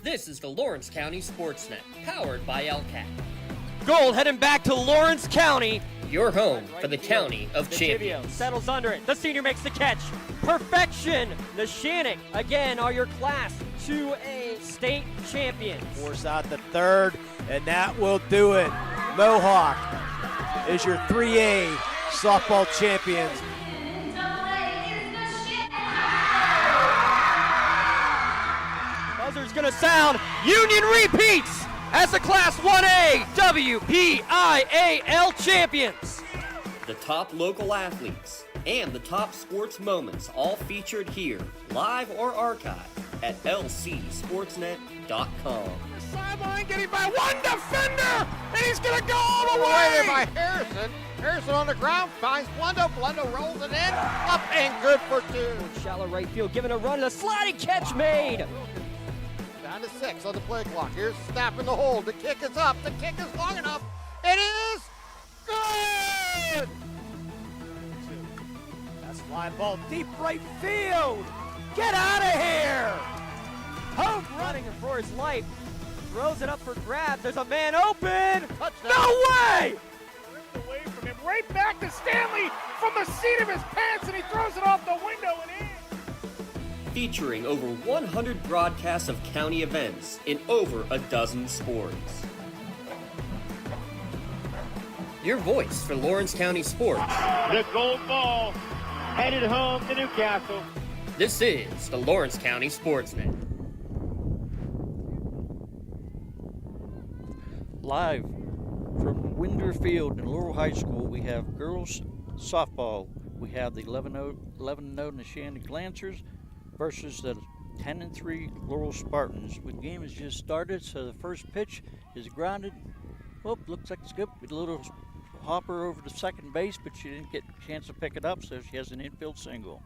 This is the Lawrence County SportsNet, powered by LCAT. Gold heading back to Lawrence County. Your home for the County of Champions. Settles under it. The senior makes the catch. Perfection. Neshannock, again, are your Class 2A state champions. Force out the third, and that will do it. Mohawk is your 3A softball champions. Buzzer's going to sound. Union repeats as the Class 1A WPIAL champions. The top local athletes and the top sports moments all featured here, live or archived at lcsportsnet.com. Sideline getting by one defender, and he's going to go all the way by Harrison. Harrison on the ground finds Blundo. Blundo rolls it in, up and good for two. Shallow right field, giving a run, and a sliding catch made. Down to 6 on the play clock. Here's Snap in the hole. The kick is up. The kick is long enough. It is good. That's fly ball deep right field. Get out of here. Hope running for his life. Throws it up for grabs. There's a man open. Touchdown. No way! Ripped away from him. Right back to Stanley from the seat of his pants, and he throws it off the window and in. Featuring over 100 broadcasts of county events in over a dozen sports. Your voice for Lawrence County sports. The gold ball headed home to Newcastle. This is the Lawrence County SportsNet. Live from Winder Field in Laurel High School, we have girls softball. We have the 11-0 Neshannock Lancers versus the 10-3 Laurel Spartans. The game has just started, so the first pitch is grounded. Oh, looks like it's good. A little hopper over to second base, but she didn't get a chance to pick it up, so she has an infield single.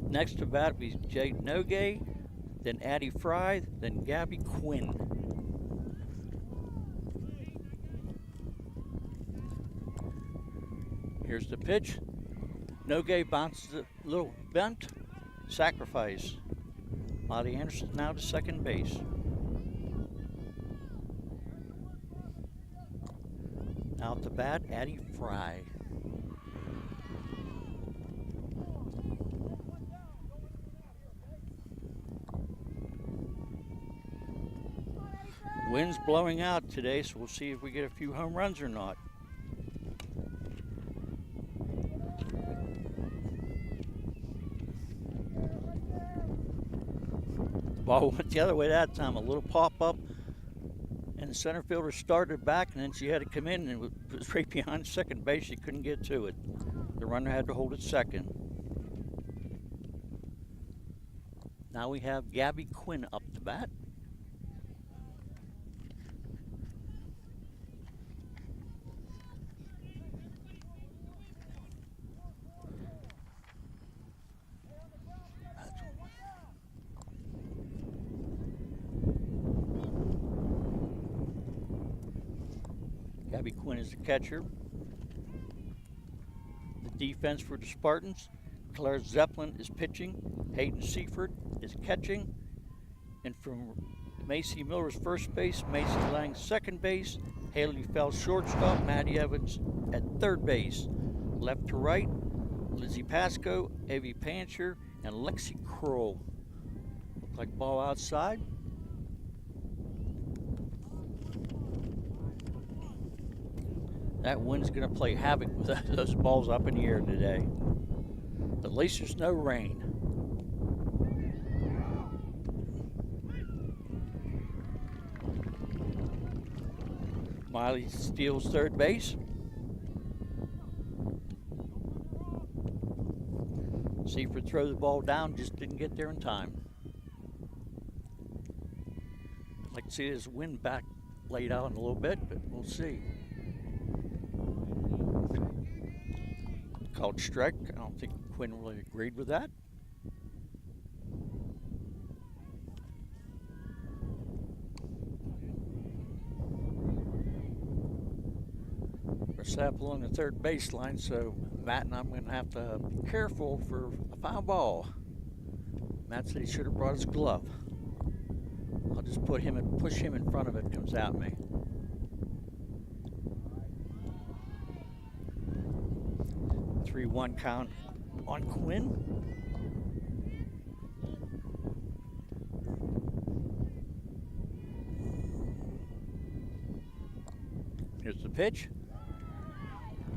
Next to bat will be Jade Nogay, then Addie Fry, then Gabby Quinn. Here's the pitch. Nogay bounces a little bent, sacrifice. Lottie Anderson now to second base. Now at the bat, Addie Fry. Wind's blowing out today, so we'll see if we get a few home runs or not. The ball went the other way that time, a little pop-up, and the center fielder started back, and then she had to come in, and it was right behind second base. She couldn't get to it. The runner had to hold it second. Now we have Gabby Quinn up to bat. Gabby Quinn is the catcher. The defense for the Spartans, Claire Zeppelin is pitching, Hayden Seaford is catching, and from Macy Miller's first base, Macy Lang second base, Haley Fell shortstop, Maddie Evans at third base. Left to right, Lizzie Pasco, Avi Pancher, and Lexi Kroll. Look like ball outside. That wind's going to play havoc with those balls up in the air today. At least there's no rain. Miley steals third base. Seaford throws the ball down, just didn't get there in time. I'd like to see this wind back laid out in a little bit, but we'll see. Called strike. I don't think Quinn really agreed with that. We're set up along the third baseline, so Matt and I'm going to have to be careful for a foul ball. Matt said he should have brought his glove. I'll just push him in front of it. Comes at me. Three 1 count on Quinn. Here's the pitch.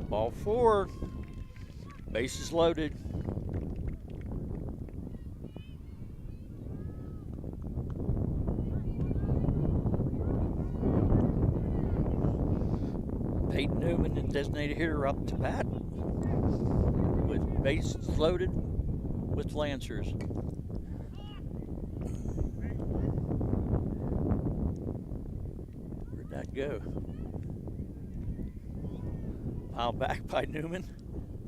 Ball 4. Bases loaded. Peyton Newman, the designated hitter, up to bat with bases loaded with Lancers. Where'd that go? Foul back by Newman.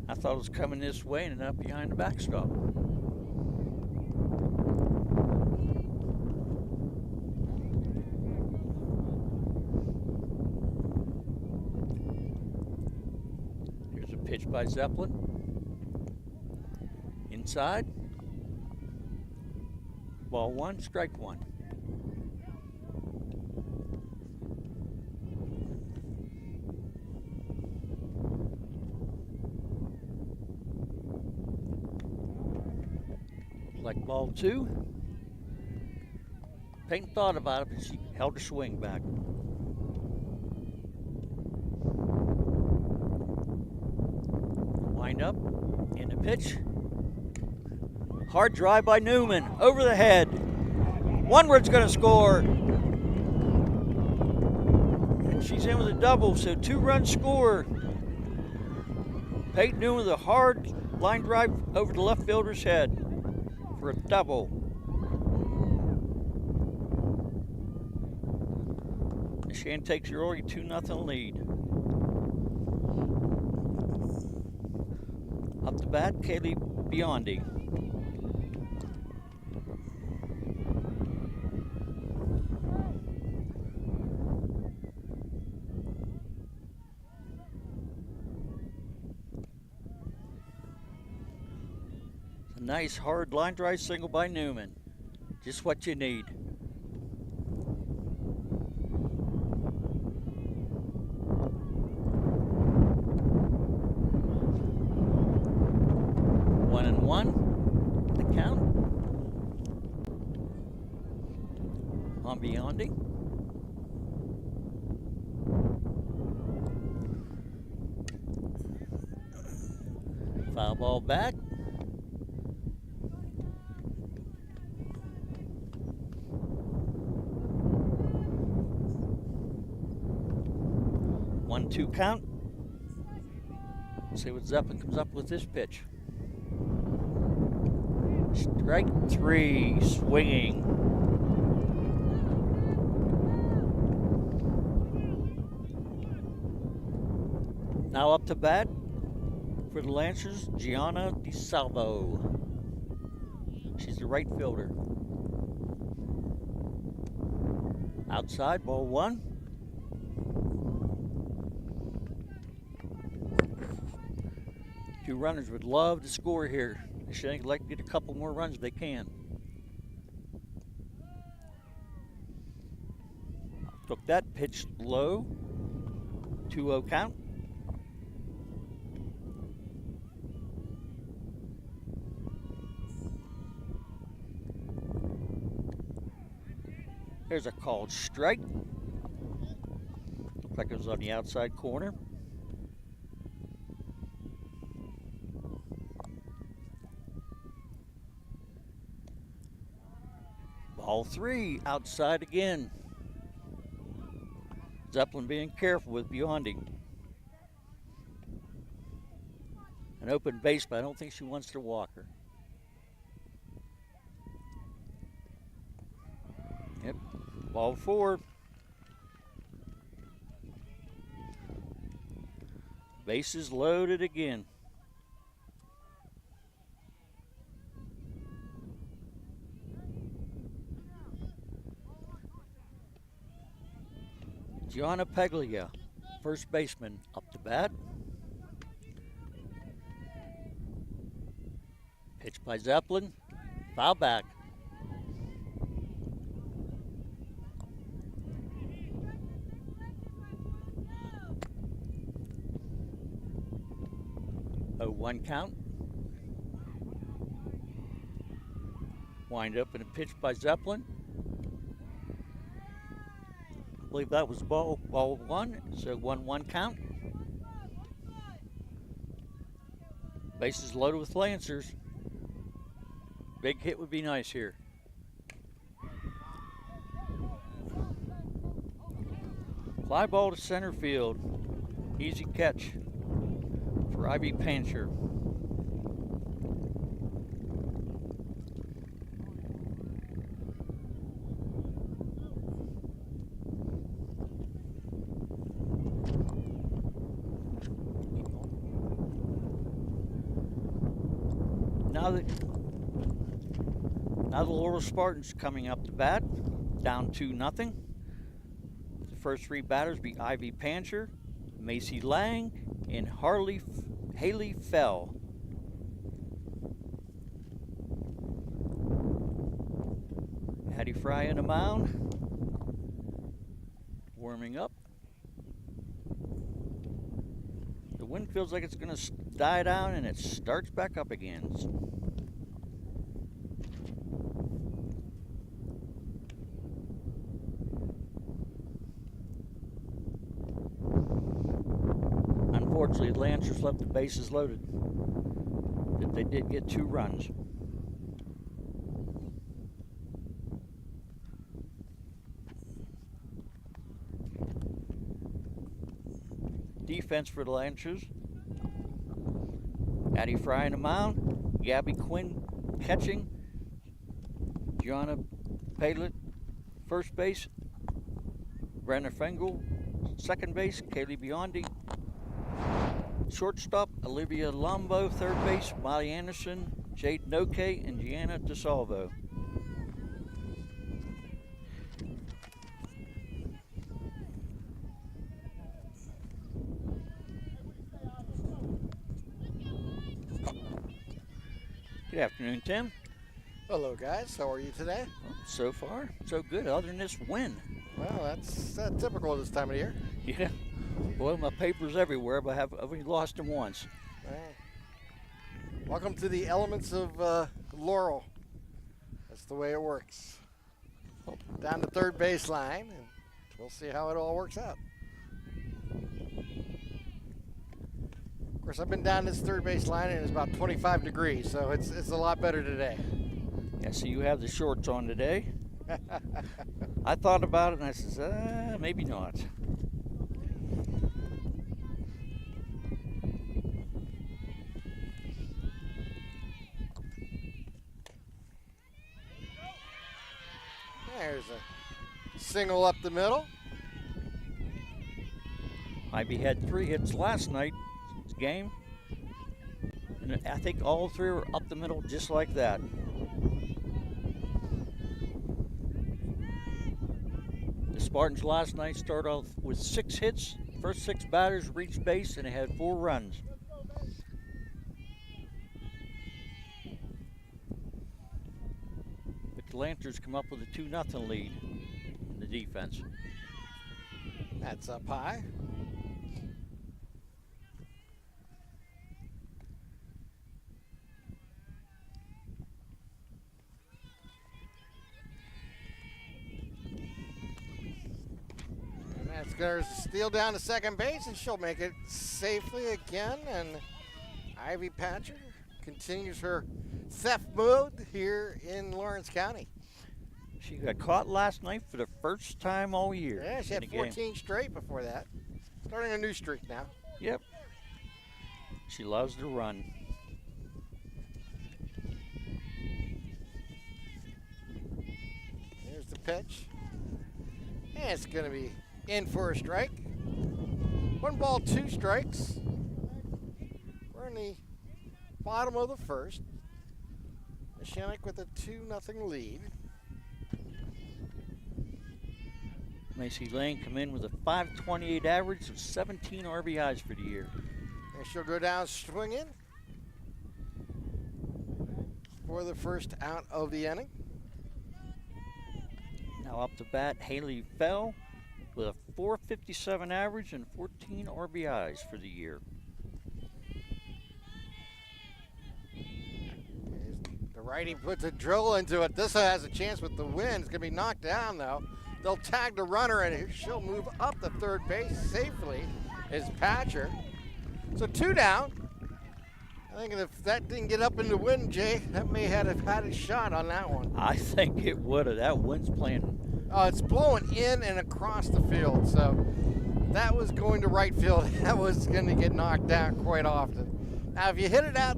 I thought it was coming this way and ended up behind the backstop. Here's a pitch by Zeppelin. Inside. Ball 1, strike 1. Like ball 2. Peyton thought about it, but she held her swing back. Wind up, in the pitch. Hard drive by Newman, over the head. Oneward's gonna score. And she's in with a double, so 2-run score. Peyton Newman with a hard line drive over the left fielder's head for a double. Neshannock takes your early 2-0 lead. Up the bat, Kaylee Biondi. Nice hard line drive single by Newman. Just what you need. One and one. The count. On Biondi. Foul ball back. One-two count. See what Zeppelin comes up with this pitch. Strike 3, swinging. Now up to bat for the Lancers, Gianna DeSalvo. She's the right fielder. Outside, ball 1. Two runners would love to score here. They'd like to get a couple more runs if they can. Took that, pitch low. 2-0 count. There's a called strike. Looked like it was on the outside corner. Ball 3, outside again. Zeppelin being careful with Biondi. An open base, but I don't think she wants to walk her. Yep, ball 4. Bases loaded again. Gianna Peglia, first baseman, up to bat. Pitch by Zeppelin, foul back. 0-1 count. Wind up and a pitch by Zeppelin. I believe that was ball one, so 1-1 count. Bases loaded with Lancers. Big hit would be nice here. Fly ball to center field. Easy catch for Ivy Pancher. Now the Laurel Spartans coming up to bat, down 2-0. The first three batters be Ivy Pancher, Macy Lang, and Haley Fell. Addie Fry in the mound, warming up. The wind feels like it's going to die down, and it starts back up again. Unfortunately, the Lancers left the bases loaded, but they did get 2 runs. Defense for the Lancers. Addie Fry in the mound, Gabby Quinn catching, Gianna Palet first base, Brenna Fengel second base, Kaylee Biondi shortstop, Olivia Lombo third base, Molly Anderson, Jade Noke, and Gianna DeSalvo. Good afternoon, Tim. Hello, guys. How are you today? Well, so far, so good, other than this win. Well, that's typical this time of year. Yeah. Boy, my paper's everywhere, but I've only lost them once. Well, welcome to the elements of Laurel. That's the way it works. Down the third baseline, and we'll see how it all works out. Of course, I've been down this third baseline, and it's about 25 degrees, so it's a lot better today. Yeah, so you have the shorts on today. I thought about it, and I said, maybe not. There's a single up the middle. Ivy had 3 hits last night's game, and I think all 3 were up the middle just like that. The Spartans last night started off with 6 hits. First 6 batters reached base, and they had 4 runs. But the Lancers come up with a 2-0 lead in the defense. That's up high. There's a steal down to second base, and she'll make it safely again. And Ivy Patcher continues her theft mode here in Lawrence County. She got caught last night for the first time all year. Yeah, she had 14 straight before that. Starting a new streak now. Yep. She loves to run. Here's the pitch. And it's going to be in for a strike. 1 ball, 2 strikes. We're in the bottom of the first. Neshannock with a 2-0 lead. Macy Lane come in with a .528 average of 17 RBIs for the year. And she'll go down swinging for the first out of the inning. Now up to bat, Haley Fell with a .457 average and 14 RBIs for the year. Righty puts a drill into it. This has a chance with the wind. It's going to be knocked down, though. They'll tag the runner, and she'll move up the third base safely as Patcher. So 2 down. I think if that didn't get up in the wind, Jay, that may have had a shot on that one. I think it would have. That wind's playing. It's blowing in and across the field, so that was going to right field. That was going to get knocked down quite often. Now, if you hit it out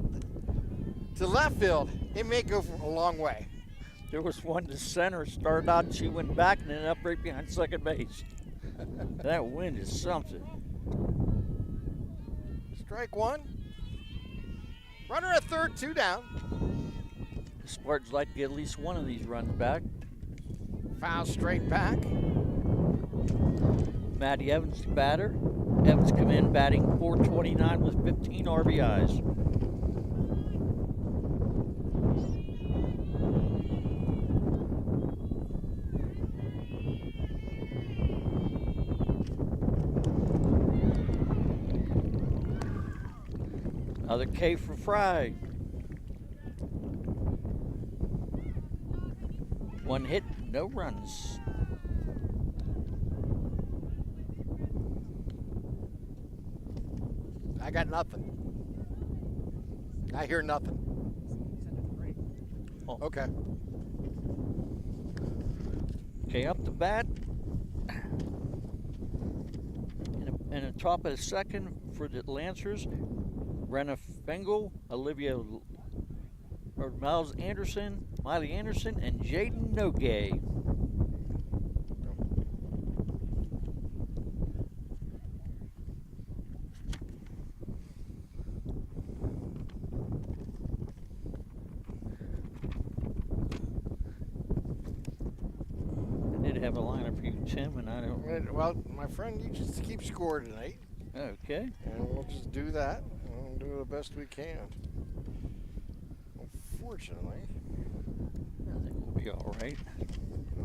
to left field, it may go a long way. There was one to center, started out and she went back and ended up right behind second base. That wind is something. Strike 1. Runner at third, 2 down. The Spartans like to get at least one of these runs back. Foul straight back. Maddie Evans, the batter. Evans come in batting .429 with 15 RBIs. Another K for Fry. 1 hit, no runs. I got nothing. I hear nothing. Oh. Okay. Okay, up the bat. And a top of the second for the Lancers. Brenna Fengel, Olivia or Miles Anderson, Miley Anderson, and Jaden Nogay. I did have a lineup for you, Tim, and I don't. Well, my friend, you just keep score tonight. Okay. And we'll just do that. We'll do the best we can. Unfortunately, I think we'll be all right.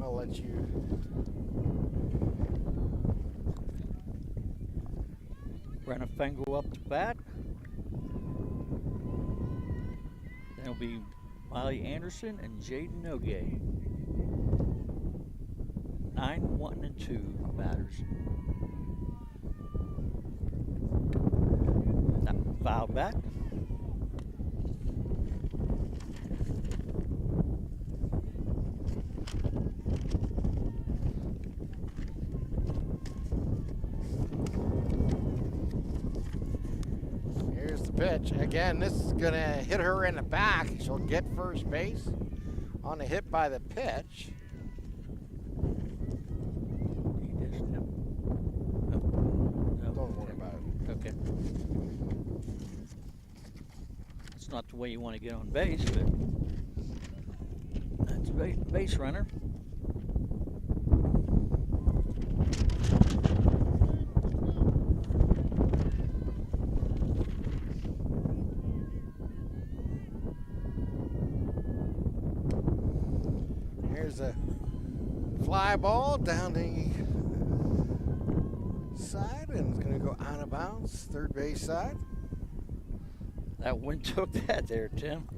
I'll let you. Brenna Fengel up to bat. Then it'll be Miley Anderson and Jaden Nogay. 9, 1, and 2 batters. Foul back. Here's the pitch. Again, this is going to hit her in the back. She'll get first base on the hit by the pitch. Don't worry about it. Okay. It's not the way you want to get on base, but that's a base runner. Here's a fly ball down the side, and it's going to go out of bounds, third base side. That wind took that there, Tim.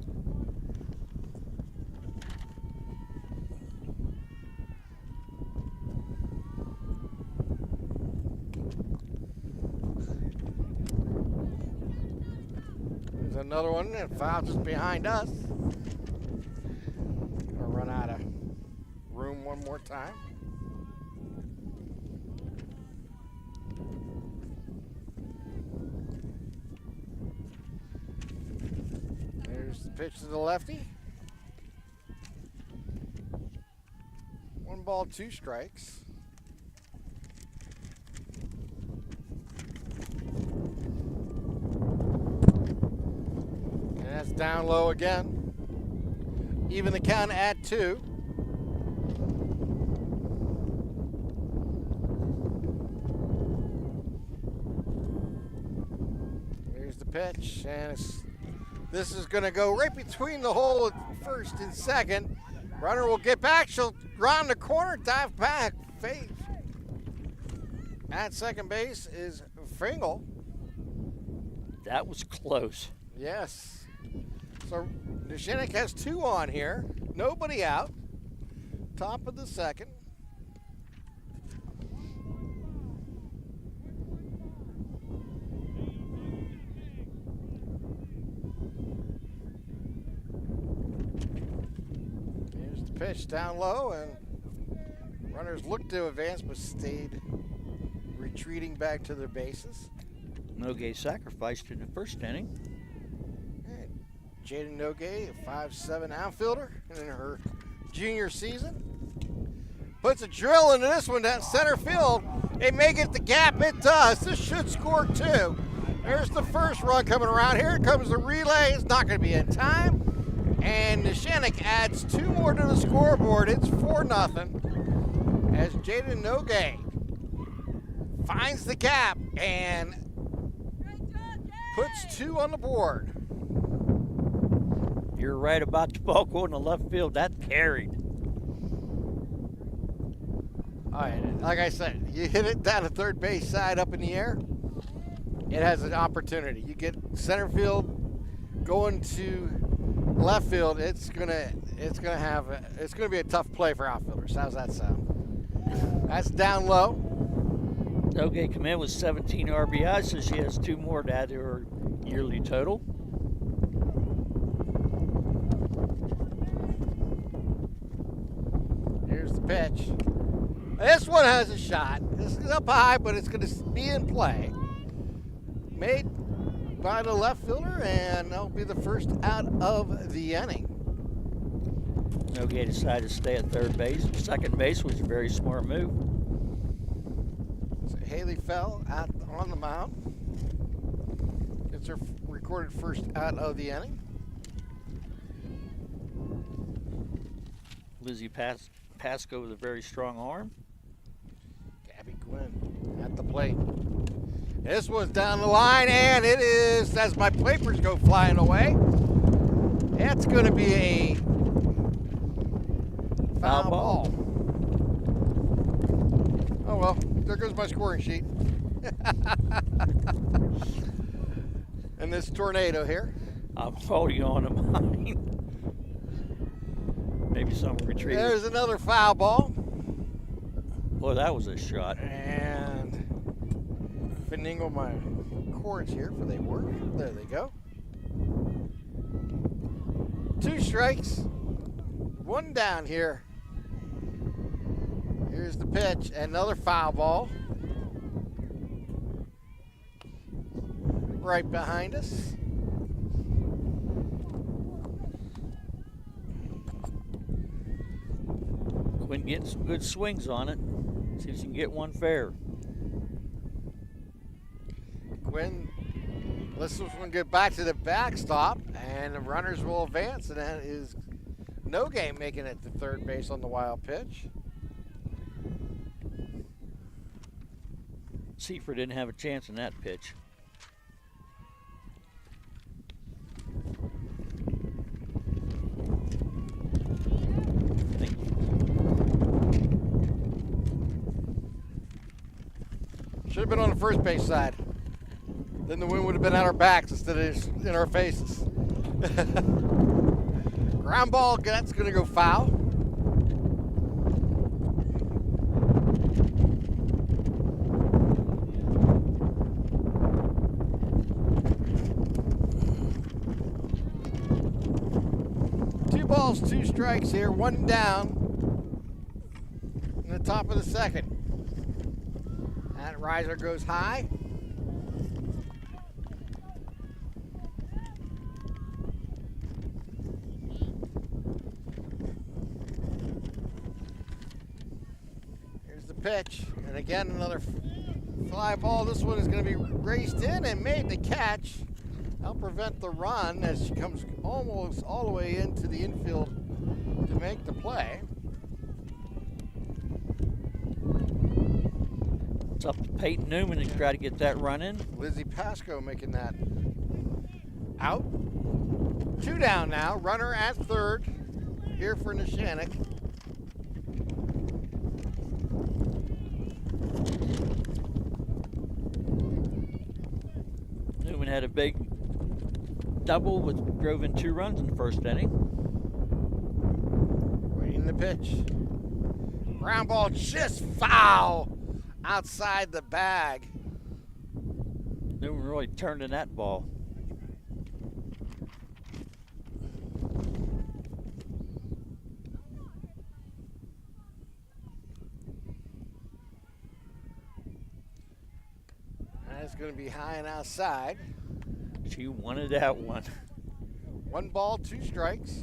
There's another one, and foul just behind us. Gonna run out of room one more time. There's the pitch to the lefty. 1 ball, 2 strikes. And that's down low again. Even the count at 2. Here's the pitch, and this is going to go right between the hole at first and second. Runner will get back. She'll round the corner, dive back. Fade. At second base is Fengel. That was close. Yes. So Neshannock has 2 on here. Nobody out. Top of the second. Here's the pitch down low, and runners looked to advance but stayed retreating back to their bases. Nogay sacrificed in the first inning. Jaden Nogay, a 5'7" outfielder in her junior season. Puts a drill into this one down center field. It may get the gap. It does. This should score 2. There's the first run coming around. Here comes the relay. It's not going to be in time. And Neshannock adds 2 more to the scoreboard. It's 4-0 as Jaden Nogay finds the gap and puts 2 on the board. You're right about the ball going to left field. That carried. All right, like I said, you hit it down the third base side up in the air, it has an opportunity. You get center field going to left field, it's gonna be a tough play for outfielders. How's that sound? That's down low. Okay, come in with 17 RBIs, so she has 2 more to add to her yearly total. Here's the pitch. This one has a shot. This is up high, but it's going to be in play. Made by the left fielder, and that'll be the first out of the inning. Nogay decided to stay at third base. Second base was a very smart move. So Haley fell out on the mound. It's her recorded first out of the inning. Lizzie Pasco with a very strong arm. Gabby Gwynn at the plate. This one's down the line, and it is, as my papers go flying away, it's going to be a foul ball. Oh well, there goes my scoring sheet. And this tornado here. I'm holding on to mine. Maybe some retriever. There's another foul ball. Boy, that was a shot. And finagle my cords here, for they work. There they go. 2 strikes, 1 down here. Here's the pitch, another foul ball. Right behind us. Quinn getting some good swings on it. See if she can get one fair. Quinn, let's get back to the backstop, and the runners will advance, and that is Nogay making it to third base on the wild pitch. Seifert didn't have a chance in that pitch. Should have been on the first base side. Then the wind would have been at our backs instead of in our faces. Ground ball, that's going to go foul. Two balls, 2 strikes here, 1 down in the top of the second. That riser goes high. Here's the pitch, and again another fly ball. This one is going to be raced in and made the catch. That'll prevent the run as she comes almost all the way into the infield to make the play. It's up to Peyton Newman to try to get that run in. Lizzie Pasco making that out. 2 down now. Runner at third here for Neshannock. Newman had a big double drove in 2 runs in the first inning. Waiting the pitch. Ground ball just foul outside the bag. Newman really turned in that ball. That's going to be high and outside. She wanted that one. 1 ball, 2 strikes.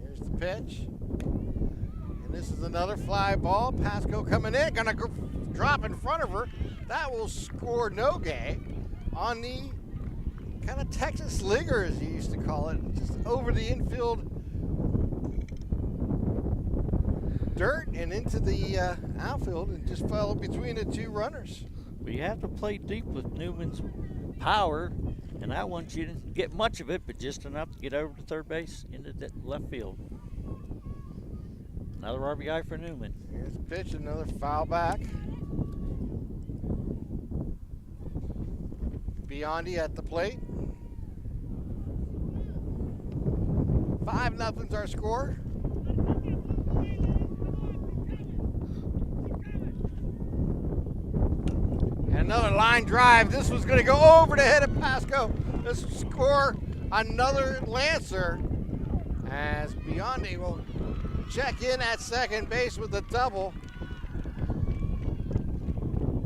Here's the pitch. And this is another fly ball. Pasco coming in, gonna drop in front of her. That will score Nogue on the kind of Texas Ligger, as you used to call it, just over the infield dirt and into the outfield, and just fell between the 2 runners. We have to play deep with Newman's power, and I want you to get much of it, but just enough to get over to third base into the left field. Another RBI for Newman. Here's the pitch, another foul back. Biondi at the plate. 5-0's our score. And another line drive. This was going to go over the head of Pasco. This will score another Lancer, as Biondi will check in at second base with a double.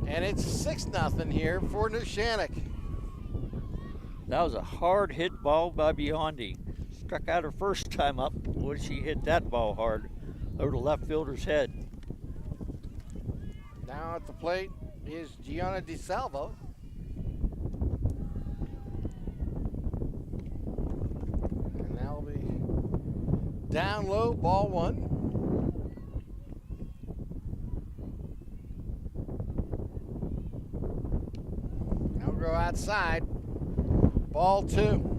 And it's 6-0 here for Neshannock. That was a hard hit ball by Biondi. Struck out her first time up. Boy, she hit that ball hard over the left fielder's head. Now at the plate is Gianna DeSalvo. And that'll be down low, ball 1. Now go outside, ball 2.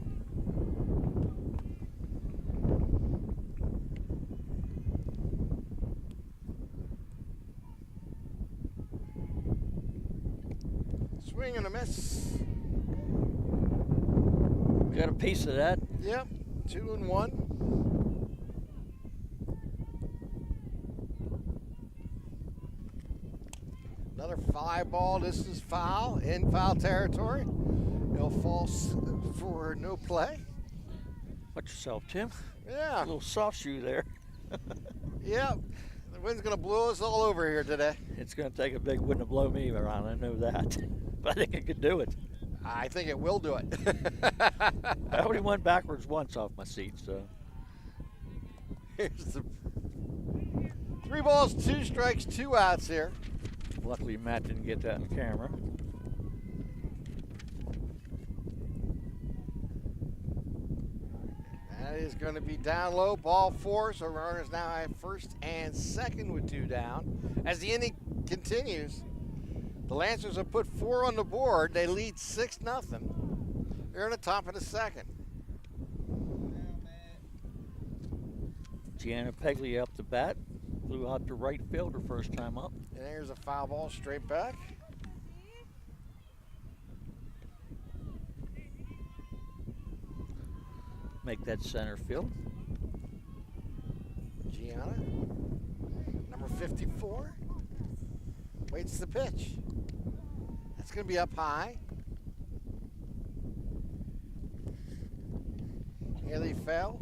Swing and a miss. Got a piece of that. Yep, 2-1. Another fly ball. This is foul, in foul territory. It'll fall for no play. Watch yourself, Tim. Yeah. A little soft shoe there. Yep. The wind's going to blow us all over here today. It's going to take a big wind to blow me around. I know that. But I think it could do it. I think it will do it. I only went backwards once off my seat, so. Here's the 3 balls, 2 strikes, 2 outs here. Luckily, Matt didn't get that on camera. That is going to be down low, ball 4. So runners now at first and second with 2 down. As the inning continues, the Lancers have put 4 on the board. They lead 6-0. They're in the top of the second. Gianna Pegley up the bat. Flew out to right field her first time up. And there's a foul ball straight back. Make that center field. Gianna, number 54, waits the pitch. That's going to be up high. Haley fell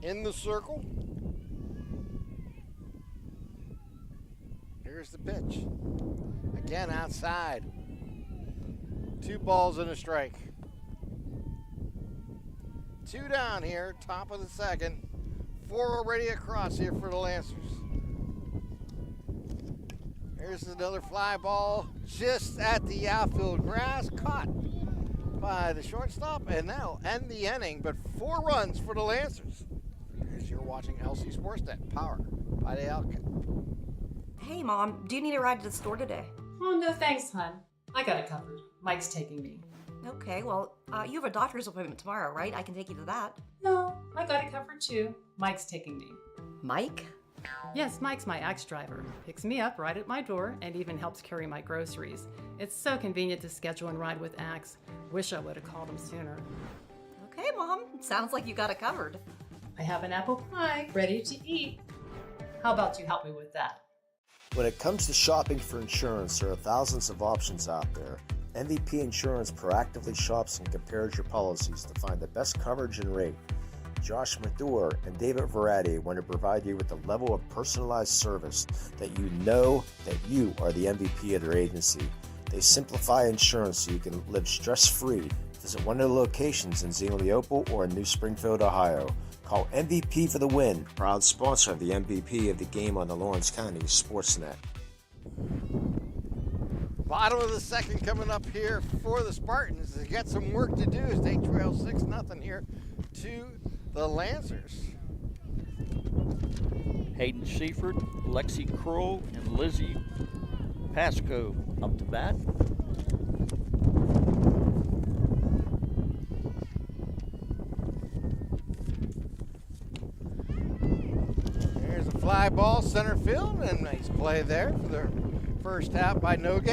in the circle. Here's the pitch. Again outside. 2 balls and a strike. 2 down here, top of the second. 4 already across here for the Lancers. Here's another fly ball just at the outfield grass, caught by the shortstop, and that'll end the inning. But 4 runs for the Lancers. As you're watching LC SportsNet, powered by the Elk. Hey, Mom, do you need a ride to the store today? Oh, no thanks, hon. I got it covered. Mike's taking me. Okay, well, you have a doctor's appointment tomorrow, right? I can take you to that. No, I got it covered too. Mike's taking me. Mike? Yes, Mike's my axe driver. Picks me up right at my door and even helps carry my groceries. It's so convenient to schedule and ride with Axe. Wish I would have called him sooner. Okay, Mom. Sounds like you got it covered. I have an apple pie ready to eat. How about you help me with that? When it comes to shopping for insurance, there are thousands of options out there. MVP Insurance proactively shops and compares your policies to find the best coverage and rate. Josh Mathur and David Verratti want to provide you with a level of personalized service that you know that you are the MVP of their agency. They simplify insurance so you can live stress-free. Visit one of the locations in Zingleople or in New Springfield, Ohio. Call MVP for the win. Proud sponsor of the MVP of the game on the Lawrence County SportsNet. Bottom of the second coming up here for the Spartans. They got some work to do as they trail 6-0 here to the Lancers. Hayden Seifert, Lexi Kroll, and Lizzie Pasco up to bat. Here's a fly ball center field, and nice play there for the first out by Nogue.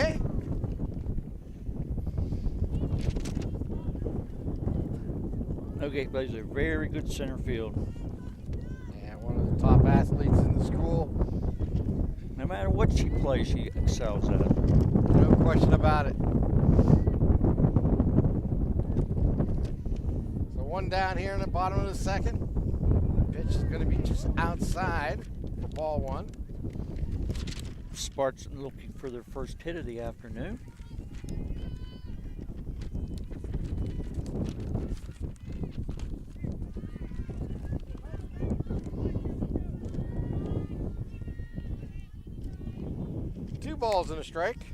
Nogate plays a very good center field. And one of the top athletes in the school. No matter what she plays, she excels at it. No question about it. So one down here in the bottom of the second. Pitch is going to be just outside for ball one. Spartans looking for their first hit of the afternoon. Two balls and a strike.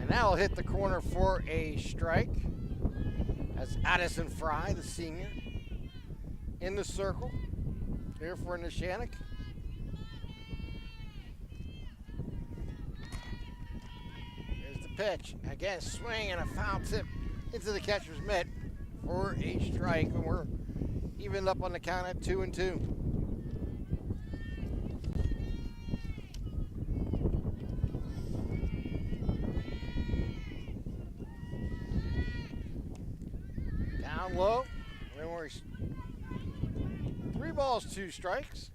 And that'll hit the corner for a strike. That's Addison Fry, the senior, in the circle here for Neshannock. Here's the pitch. Again, swing and a foul tip into the catcher's mitt for a strike, and we're evened up on the count at 2-2. Down low, then we're 3 balls, 2 strikes.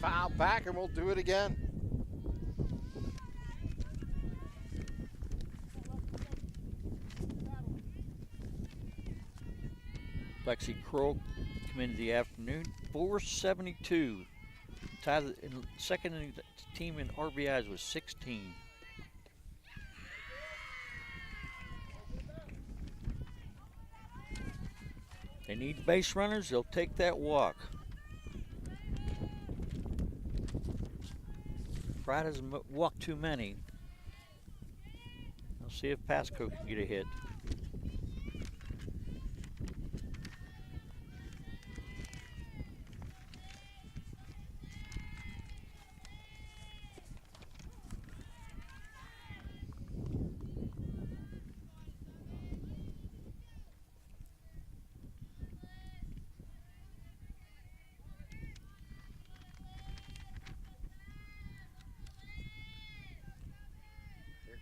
Foul back, and we'll do it again. Lexi Kroll come into the afternoon, 472. Tied second in the team in RBIs was 16. They need base runners, they'll take that walk. Fry doesn't walk too many. We'll see if Pasco can get a hit.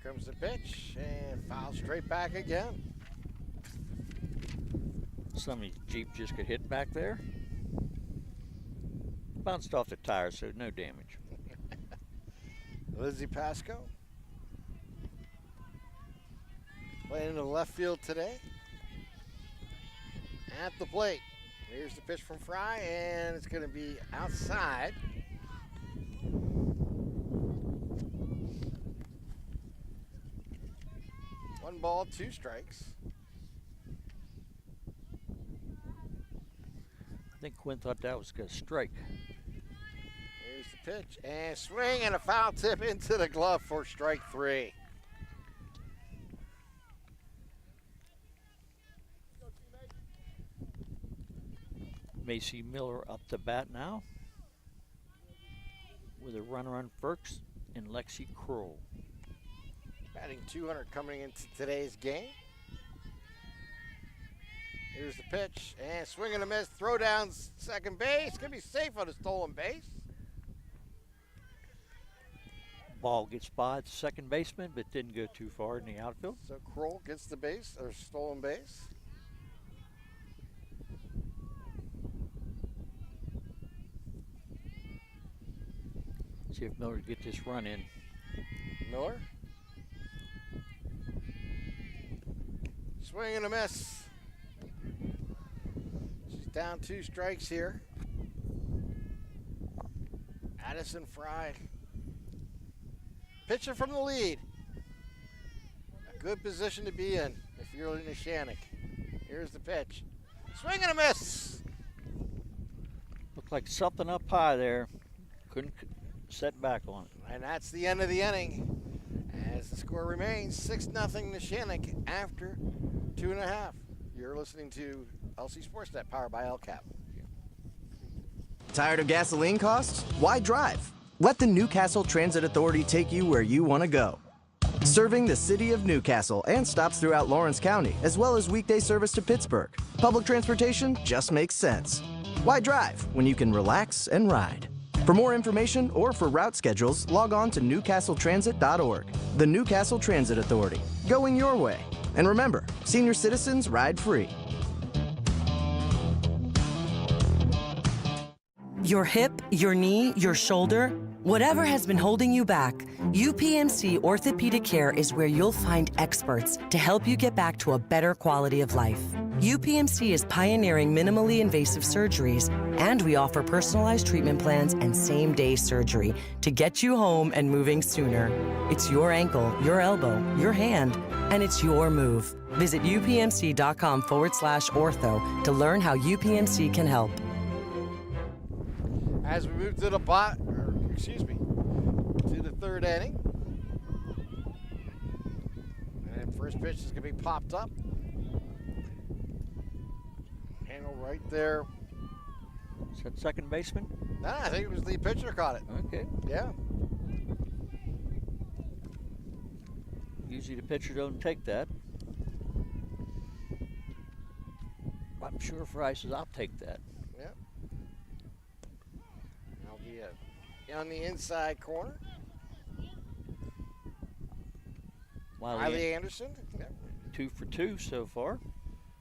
Comes the pitch, and foul straight back again. Somebody's Jeep just got hit back there. Bounced off the tire, so no damage. Lizzie Pasco playing in the left field today. At the plate. Here's the pitch from Fry, and it's going to be outside. One ball, 2 strikes. I think Quinn thought that was a strike. Here's the pitch, and swing and a foul tip into the glove for strike 3. Macy Miller up to bat now with a runner on first and Lexi Kroll. Batting 200 coming into today's game. Here's the pitch, and swing and a miss, throw down second base. Gonna be safe on a stolen base. Ball gets by the second baseman, but didn't go too far in the outfield. So Kroll gets the base, or stolen base. See if Miller can get this run in. Miller. Swing and a miss. She's down 2 strikes here. Addison Fry. Pitcher from the lead. A good position to be in if you're in Neshannock. Here's the pitch. Swing and a miss. Looked like something up high there. Couldn't set back on it. And that's the end of the inning. As the score remains 6-0 Neshannock after 2.5. You're listening to LC SportsNet, powered by LCAP. Tired of gasoline costs? Why drive? Let the Newcastle Transit Authority take you where you want to go. Serving the city of Newcastle and stops throughout Lawrence County, as well as weekday service to Pittsburgh. Public transportation just makes sense. Why drive when you can relax and ride? For more information or for route schedules, log on to newcastletransit.org. The Newcastle Transit Authority, going your way. And remember, senior citizens ride free. Your hip, your knee, your shoulder, whatever has been holding you back, UPMC Orthopedic Care is where you'll find experts to help you get back to a better quality of life. UPMC is pioneering minimally invasive surgeries, and we offer personalized treatment plans and same-day surgery to get you home and moving sooner. It's your ankle, your elbow, your hand, and it's your move. Visit upmc.com/ortho to learn how UPMC can help. As we move to the third inning. And first pitch is going to be popped up. Handle right there. Is that second baseman? Nah, I think it was the pitcher caught it. Okay. Yeah. Usually the pitcher don't take that. I'm sure Fry says, I'll take that. Yep. That'll be on the inside corner. Wiley Anderson. Yep. 2 for 2 so far.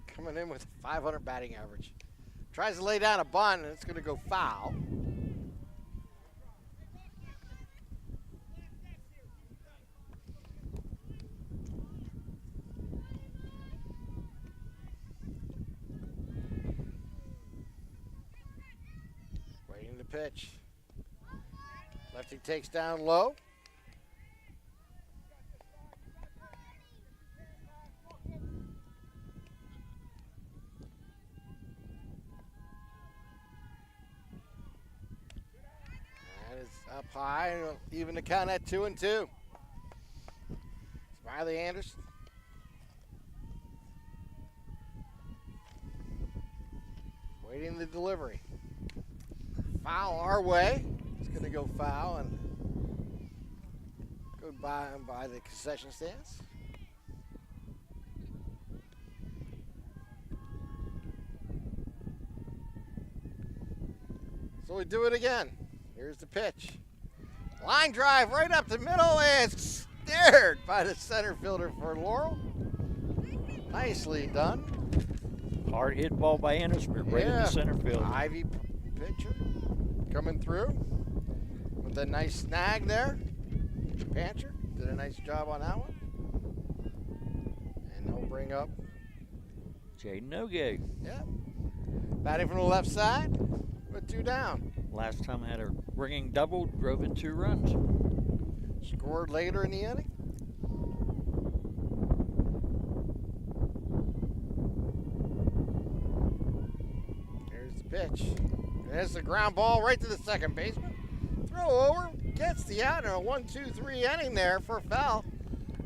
Coming in with a 500 batting average. Tries to lay down a bunt, and it's going to go foul. Waiting to pitch. Lefty takes down low. Up high, even to count at 2-2. Wiley Anderson. Waiting the delivery. Foul our way. It's going to go foul and go by the concession stands. So we do it again. Here's the pitch. Line drive right up the middle and snared by the center fielder for Laurel. Nicely done. Hard hit ball by Anderson, right in the center field. Ivy pitcher coming through with a nice snag there. Pancher did a nice job on that one. And he'll bring up Jaden Nogay. Yeah. Batting from the left side with 2 down. Last time I had a ringing double, drove in 2 runs. Scored later in the inning. Here's the pitch. There's the ground ball right to the second baseman. Throw over, gets the out, and a 1-2-3 inning there for a foul.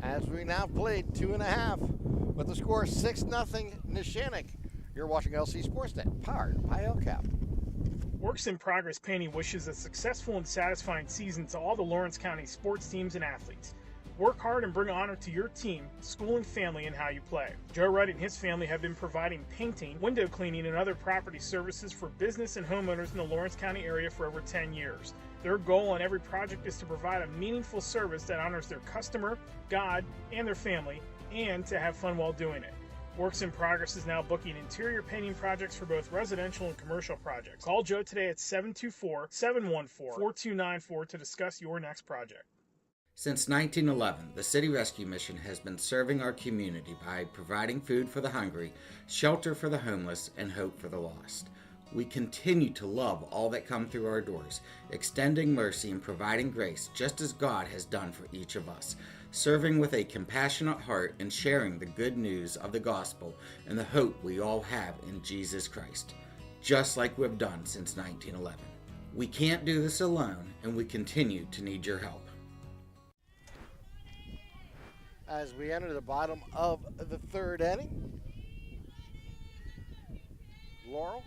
As we now played 2.5 with the score 6-0 Neshannock. You're watching LC SportsNet, powered by LCAP. Works in Progress Painting wishes a successful and satisfying season to all the Lawrence County sports teams and athletes. Work hard and bring honor to your team, school, and family in how you play. Joe Wright and his family have been providing painting, window cleaning, and other property services for business and homeowners in the Lawrence County area for over 10 years. Their goal on every project is to provide a meaningful service that honors their customer, God, and their family, and to have fun while doing it. Works in Progress is now booking interior painting projects for both residential and commercial projects. Call Joe today at 724-714-4294 to discuss your next project. Since 1911, the City Rescue Mission has been serving our community by providing food for the hungry, shelter for the homeless, and hope for the lost. We continue to love all that come through our doors, extending mercy and providing grace just as God has done for each of us, serving with a compassionate heart and sharing the good news of the gospel and the hope we all have in Jesus Christ, just like we've done since 1911. We can't do this alone, and we continue to need your help. As we enter the bottom of the third inning, Laurel.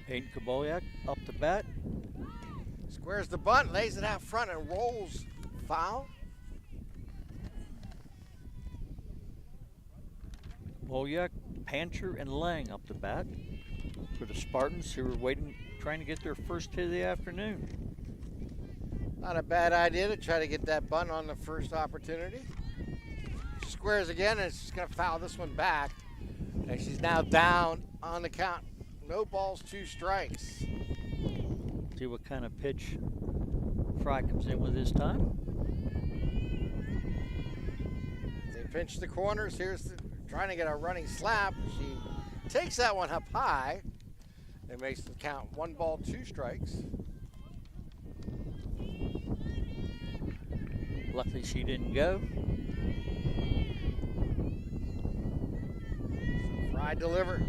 Hayden Kaboliak up to bat. Squares the bunt, lays it out front, and rolls foul. Kaboliak, Pancher, and Lang up to bat for the Spartans, who are trying to get their first hit of the afternoon. Not a bad idea to try to get that bunt on the first opportunity. She squares again, and she's going to foul this one back. And she's now down on the count. No balls, 2 strikes. See what kind of pitch Fry comes in with this time. They pinch the corners. Trying to get a running slap. She takes that one up high and makes the count 1 ball, 2 strikes. Luckily she didn't go. So Fry delivers.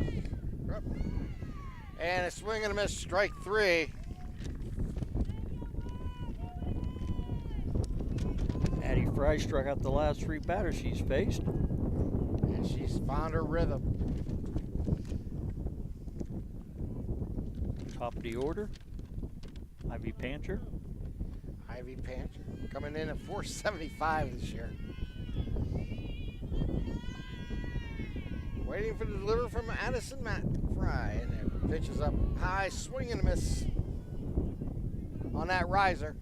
And a swing and a miss, strike 3. Addie Fry struck out the last 3 batters she's faced. And she's found her rhythm. Top of the order, Ivy Pancher. Ivy Pancher coming in at 475 this year. Waiting for the delivery from Addison Fry, and it pitches up high, swing and a miss on that riser.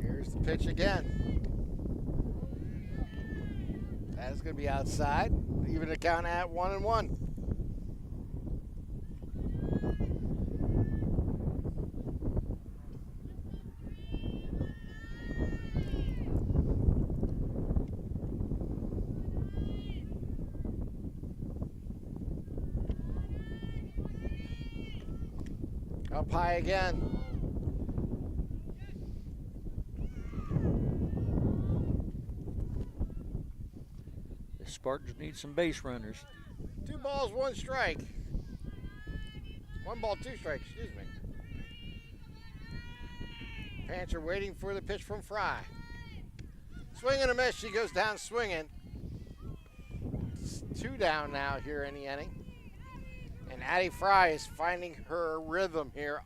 Here's the pitch again. That is going to be outside. Even the count at 1-1. Up high again. The Spartans need some base runners. 2 balls, 1 strike. 1 ball, 2 strikes, excuse me. Pancher waiting for the pitch from Fry. Swing and a miss, she goes down swinging. It's 2 down now here in the inning. And Addie Fry is finding her rhythm here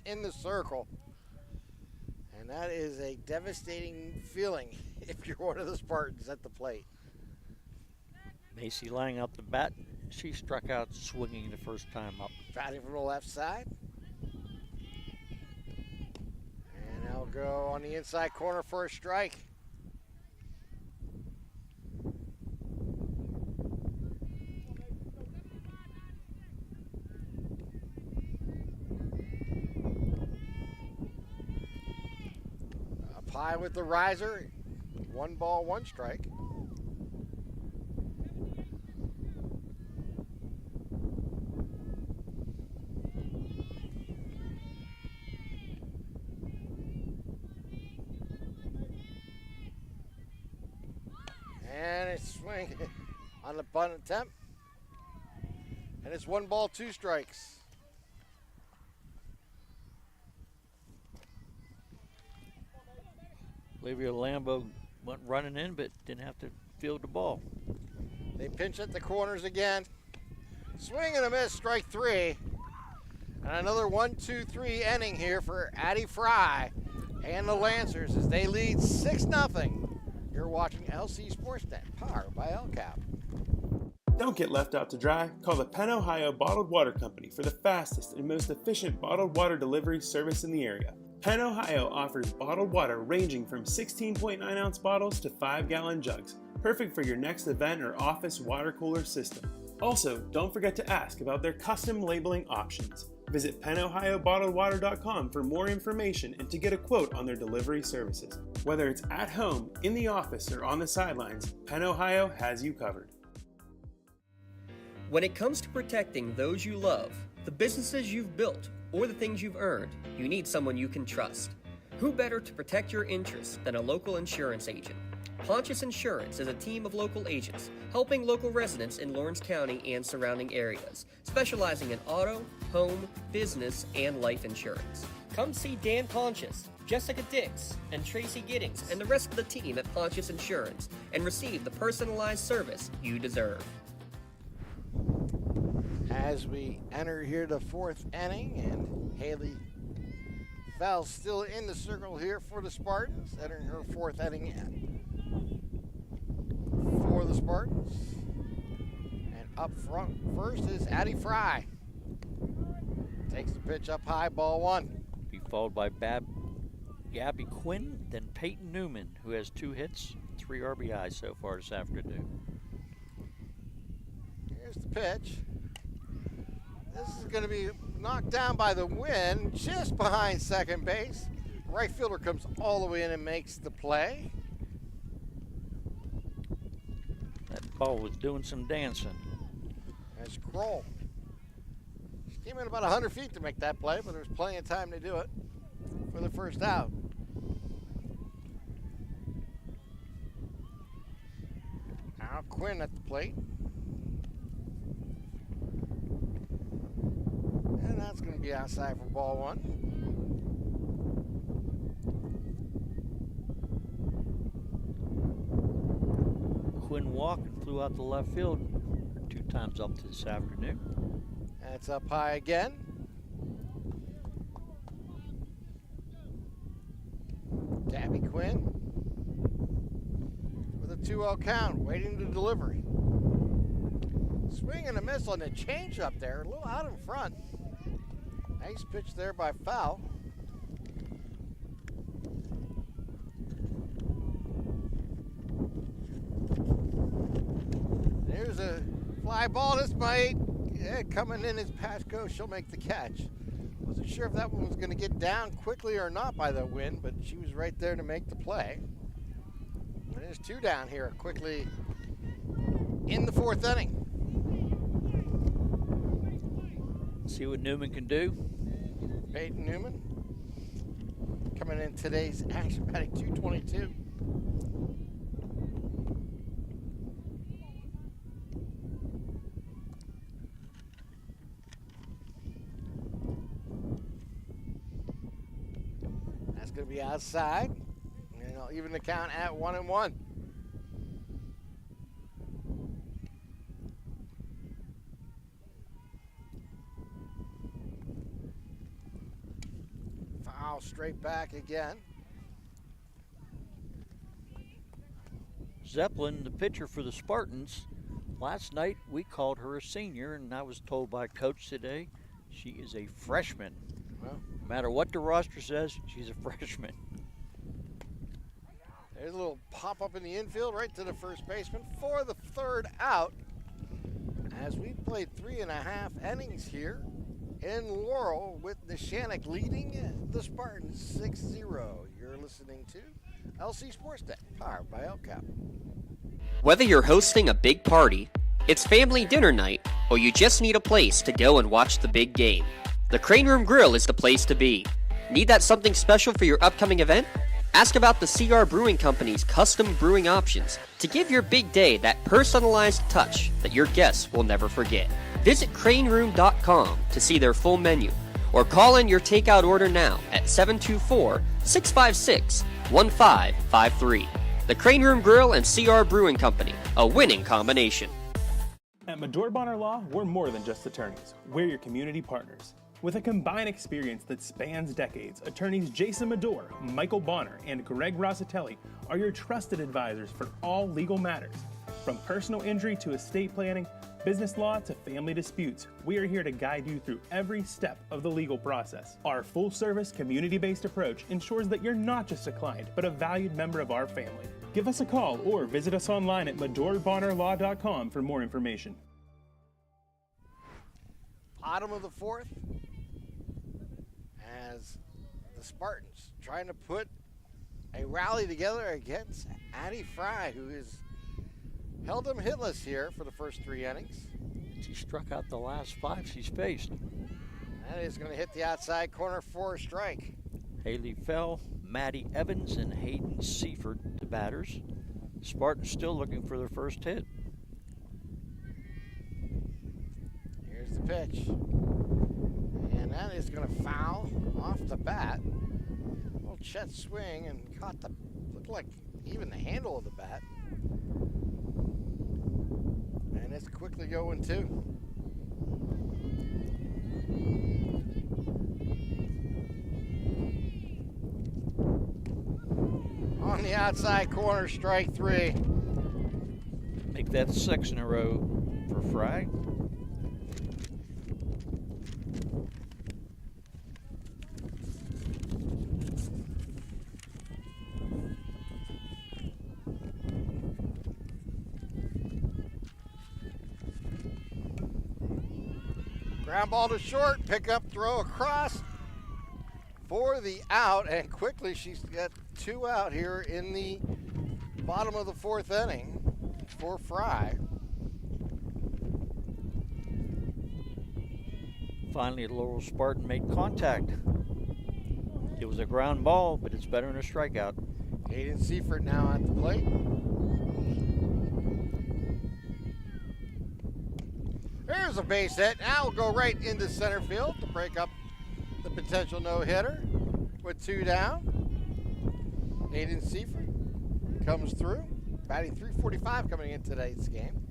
in the circle. And that is a devastating feeling if you're one of the Spartans at the plate. Macy Lang up the bat. She struck out swinging the first time up. Batting from the left side. And they'll go on the inside corner for a strike. Up high with the riser. 1 ball, 1 strike. And it's swinging on the bunt attempt. And it's 1 ball, 2 strikes. Olivia Lambo went running in, but didn't have to field the ball. They pinch at the corners again. Swing and a miss, strike 3. And another 1-2-3 inning here for Addie Fry and the Lancers as they lead 6-0. You're watching LC SportsNet, powered by LCAP. Don't get left out to dry. Call the Penn Ohio Bottled Water Company for the fastest and most efficient bottled water delivery service in the area. Penn Ohio offers bottled water ranging from 16.9-ounce bottles to 5-gallon jugs, perfect for your next event or office water cooler system. Also, don't forget to ask about their custom labeling options. Visit PennOhioBottledWater.com for more information and to get a quote on their delivery services. Whether it's at home, in the office, or on the sidelines, Penn Ohio has you covered. When it comes to protecting those you love, the businesses you've built, or the things you've earned, you need someone you can trust. Who better to protect your interests than a local insurance agent? Pontius Insurance is a team of local agents helping local residents in Lawrence County and surrounding areas, specializing in auto, home, business, and life insurance. Come see Dan Pontius, Jessica Dix, and Tracy Giddings and the rest of the team at Pontius Insurance and receive the personalized service you deserve. As we enter here the 4th inning, and Haley Fell's still in the circle here for the Spartans, entering her 4th inning for the Spartans. And up front first is Addie Fry. Takes the pitch up high, ball 1. Be followed by Gabby Quinn, then Peyton Newman, who has 2 hits, 3 RBIs so far this afternoon. Here's the pitch. This is going to be knocked down by the wind just behind second base. Right fielder comes all the way in and makes the play. That ball was doing some dancing. That's Kroll. She came in about 100 feet to make that play, but there was plenty of time to do it for the first out. Now Quinn at the plate. And that's going to be outside for ball 1. Quinn walked and flew out to left field 2 times up this afternoon. That's up high again. Gabby Quinn with a 2-0 count, waiting to delivery. Swing and a miss on the changeup there, a little out in front. Nice pitch there by Fowl. There's a fly ball. This might, coming in as Patchko, she'll make the catch. Wasn't sure if that one was going to get down quickly or not by the wind, but she was right there to make the play. There's 2 down here quickly in the 4th inning. See what Newman can do. Peyton Newman coming in today's action, batting .222. That's going to be outside, and I'll even the count at 1-1. Straight back again. Zeppelin, the pitcher for the Spartans, last night we called her a senior, and I was told by Coach today she is a freshman. Well, no matter what the roster says, she's a freshman. There's a little pop up in the infield right to the first baseman for the 3rd out. As we played 3.5 innings here in Laurel, with Neshannock leading the Spartans 6-0. You're listening to LC SportsNet, powered by LCAP. Whether you're hosting a big party, it's family dinner night, or you just need a place to go and watch the big game, the Crane Room Grill is the place to be. Need that something special for your upcoming event? Ask about the CR Brewing Company's custom brewing options to give your big day that personalized touch that your guests will never forget. Visit craneroom.com to see their full menu, or call in your takeout order now at 724-656-5555. 1553. The Crane Room Grill and CR Brewing Company, a winning combination. At Medore Bonner Law, we're more than just attorneys. We're your community partners. With a combined experience that spans decades, attorneys Jason Medore, Michael Bonner, and Greg Rossitelli are your trusted advisors for all legal matters. From personal injury to estate planning, business law to family disputes, we are here to guide you through every step of the legal process. Our full-service, community-based approach ensures that you're not just a client, but a valued member of our family. Give us a call or visit us online at MedoreBonnerLaw.com for more information. Bottom of the fourth, as the Spartans trying to put a rally together against Addie Fry, who has held them hitless here for the first 3 innings. She struck out the last 5 she's faced. That is going to hit the outside corner for a strike. Haley Fell, Maddie Evans, and Hayden Seifert, the batters. Spartans still looking for their first hit. Here's the pitch. And that is going to foul off the bat. Little Chet swing and caught the, looked like even the handle of the bat. And it's quickly going too. On the outside corner, strike 3. Make that 6 in a row for Fry. Ground ball to short, pick up, throw across for the out, and quickly she's got 2 out here in the bottom of the 4th inning for Fry. Finally, Laurel Spartan made contact. It was a ground ball, but it's better than a strikeout. Hayden Seifert now at the plate. There's a base hit. Now we'll go right into center field to break up the potential no-hitter with 2 down. Hayden Seifert comes through, batting .345 coming in today's game.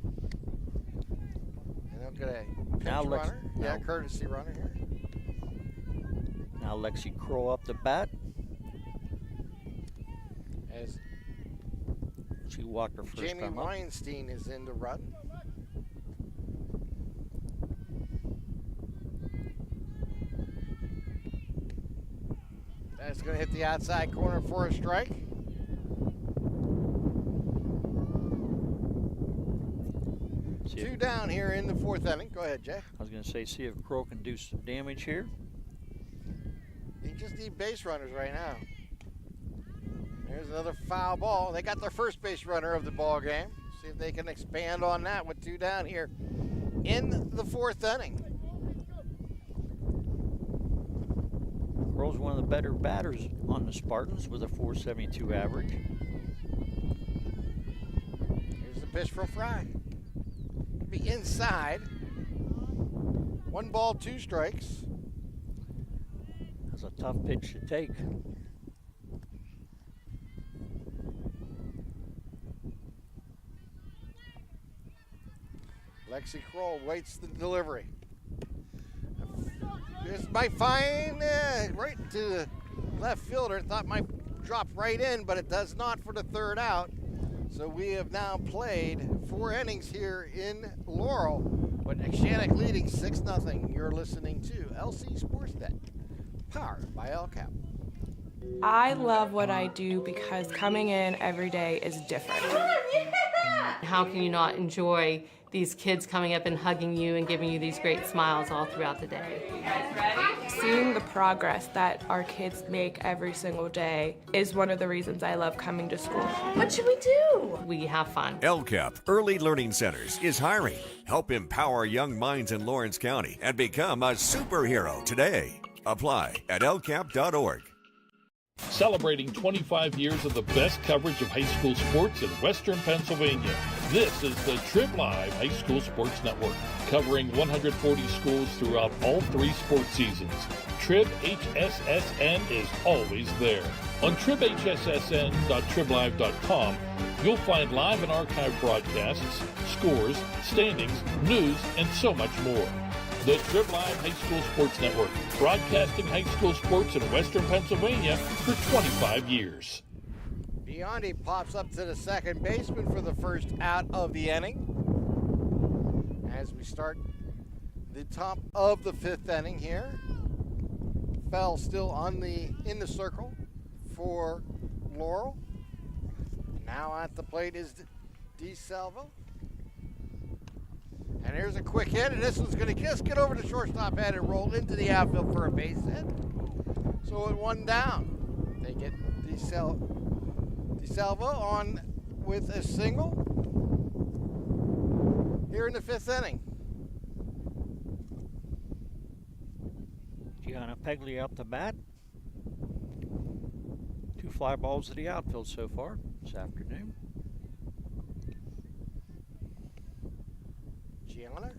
And they'll get a pinch runner. Yeah, courtesy runner here. Now Lexi Kroll up the bat. As she walked her first Jamie time up. Weinstein is in to run. That's going to hit the outside corner for a strike. Two down here in the 4th inning. Go ahead, Jay. I was going to say, see if Kroll can do some damage here. They just need base runners right now. There's another foul ball. They got their first base runner of the ball game. See if they can expand on that with 2 down here in the 4th inning. Kroll's one of the better batters on the Spartans with a .472 average. Here's the pitch from Fry. Be inside. 1 ball, 2 strikes. That's a tough pitch to take. Lexi Kroll waits the delivery. This might find right to the left fielder. Thought might drop right in, but it does not for the 3rd out. So we have now played 4 innings here in Laurel, with Neshannock leading 6-0. You're listening to LC SportsNet, powered by LCAP. I love what I do because coming in every day is different. How can you not enjoy these kids coming up and hugging you and giving you these great smiles all throughout the day? You guys ready? Seeing the progress that our kids make every single day is one of the reasons I love coming to school. What should we do? We have fun. LCAP Early Learning Centers is hiring. Help empower young minds in Lawrence County and become a superhero today. Apply at lcap.org. Celebrating 25 years of the best coverage of high school sports in Western Pennsylvania. This is the Trib Live High School Sports Network, covering 140 schools throughout all 3 sports seasons. Trib HSSN is always there. On tribhssn.triblive.com, you'll find live and archive broadcasts, scores, standings, news, and so much more. The Trib Live High School Sports Network, broadcasting high school sports in Western Pennsylvania for 25 years. Biondi pops up to the second baseman for the first out of the inning. As we start the top of the fifth inning here. Fell still in the circle for Laurel. Now at the plate is DeSalvo. And here's a quick hit, and this one's going to just get over the shortstop head and roll into the outfield for a base hit. So at one down, they get DeSalvo on with a single here in the fifth inning. Gianna Pegley out the bat. 2 fly balls to the outfield so far this afternoon. Gianna.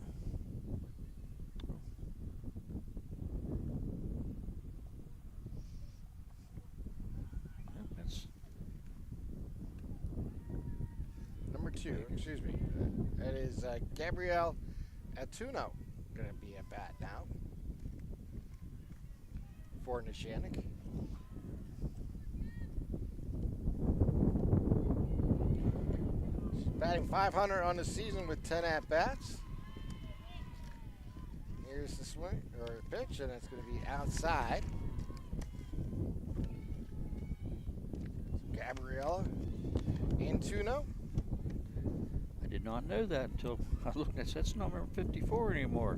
That's number 2, excuse me. That is Gabrielle Atuno going to be at bat now for Neshannock. She's batting .500 on the season with 10 at-bats. Here's the swing, or pitch, and it's going to be outside. Gabriella Atuno. I did not know that until I looked and said, that's not number 54 anymore.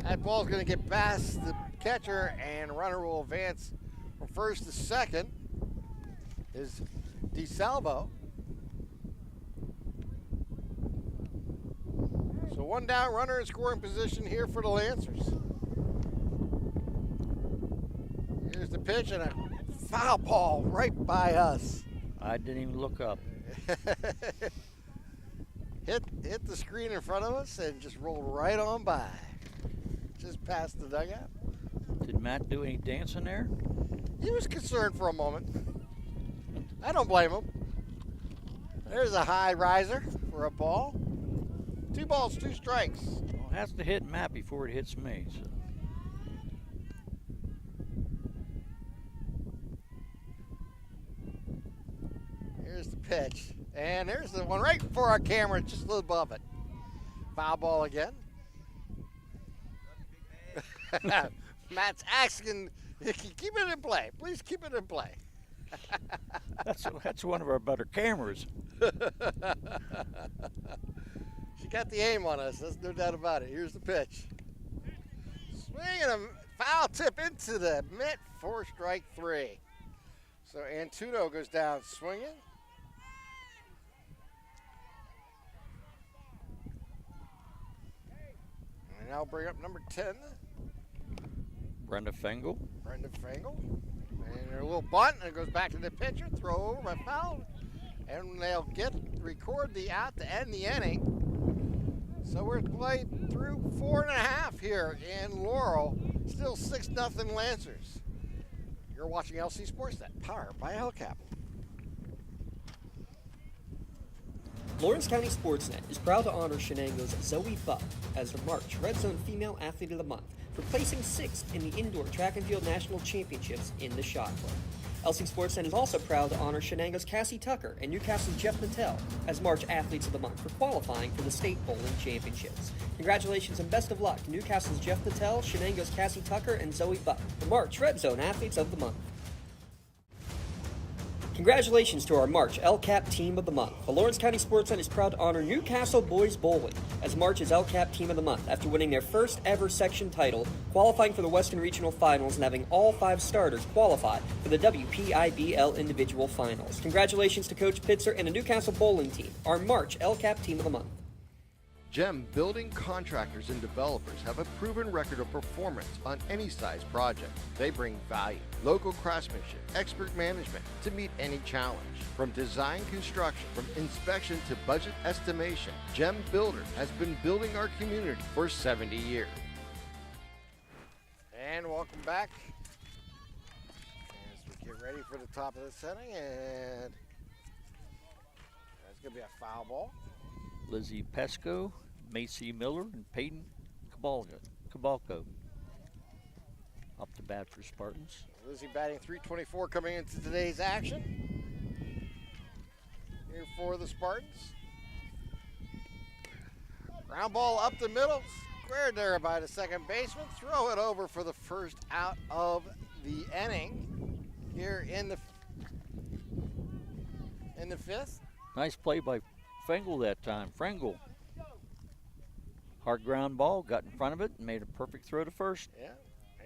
That ball's going to get past the catcher, and runner will advance from first to second. Is DeSalvo. So one down, runner in scoring position here for the Lancers. Here's the pitch, and a foul ball right by us. I didn't even look up. hit the screen in front of us and just rolled right on by. Just past the dugout. Did Matt do any dancing there? He was concerned for a moment. I don't blame him. There's a high riser for a ball. 2 balls, 2 strikes. Well, it has to hit Matt before it hits me. So. Here's the pitch. And there's the one right for our camera, just a little above it. Foul ball again. Matt's asking, keep it in play. Please keep it in play. That's one of our better cameras. She got the aim on us. There's no doubt about it. Here's the pitch. Swing and a foul tip into the mitt for strike 3. So Atuno goes down swinging. And I'll bring up number 10. Brenda Fengel. And a little bunt, and it goes back to the pitcher. Throw over by foul. And they'll record the out to end the inning. So we're played through 4.5 here in Laurel. Still 6-0 Lancers. You're watching LC SportsNet, powered by LCAP. Lawrence County SportsNet is proud to honor Shenango's Zoe Buck as the March Red Zone Female Athlete of the Month for placing 6th in the Indoor Track and Field National Championships in the shot put. LC SportsNet is also proud to honor Shenango's Cassie Tucker and Newcastle's Jeff Mattel as March Athletes of the Month for qualifying for the State Bowling Championships. Congratulations and best of luck to Newcastle's Jeff Mattel, Shenango's Cassie Tucker, and Zoe Buck, the March Red Zone Athletes of the Month. Congratulations to our March LCAP Team of the Month. The Lawrence County SportsNet is proud to honor Newcastle Boys Bowling as March's LCAP Team of the Month after winning their first ever section title, qualifying for the Western Regional Finals, and having all 5 starters qualify for the WPIAL Individual Finals. Congratulations to Coach Pitzer and the Newcastle Bowling Team, our March LCAP Team of the Month. GEM building contractors and developers have a proven record of performance on any size project. They bring value, local craftsmanship, expert management to meet any challenge. From design construction, from inspection to budget estimation, GEM Builder has been building our community for 70 years. And welcome back. As we Ready for the top of the inning, and that's going to be a foul ball. Lizzie Pesco, Macy Miller, and Peyton Cabalco up to bat for Spartans. Lizzie batting .324 coming into today's action. Here for the Spartans. Ground ball up the middle, squared there by the second baseman. Throw it over for the first out of the inning here in the fifth. Nice play by Fengel that time. Frengel. Hard ground ball, got in front of it, and made a perfect throw to first. Yeah,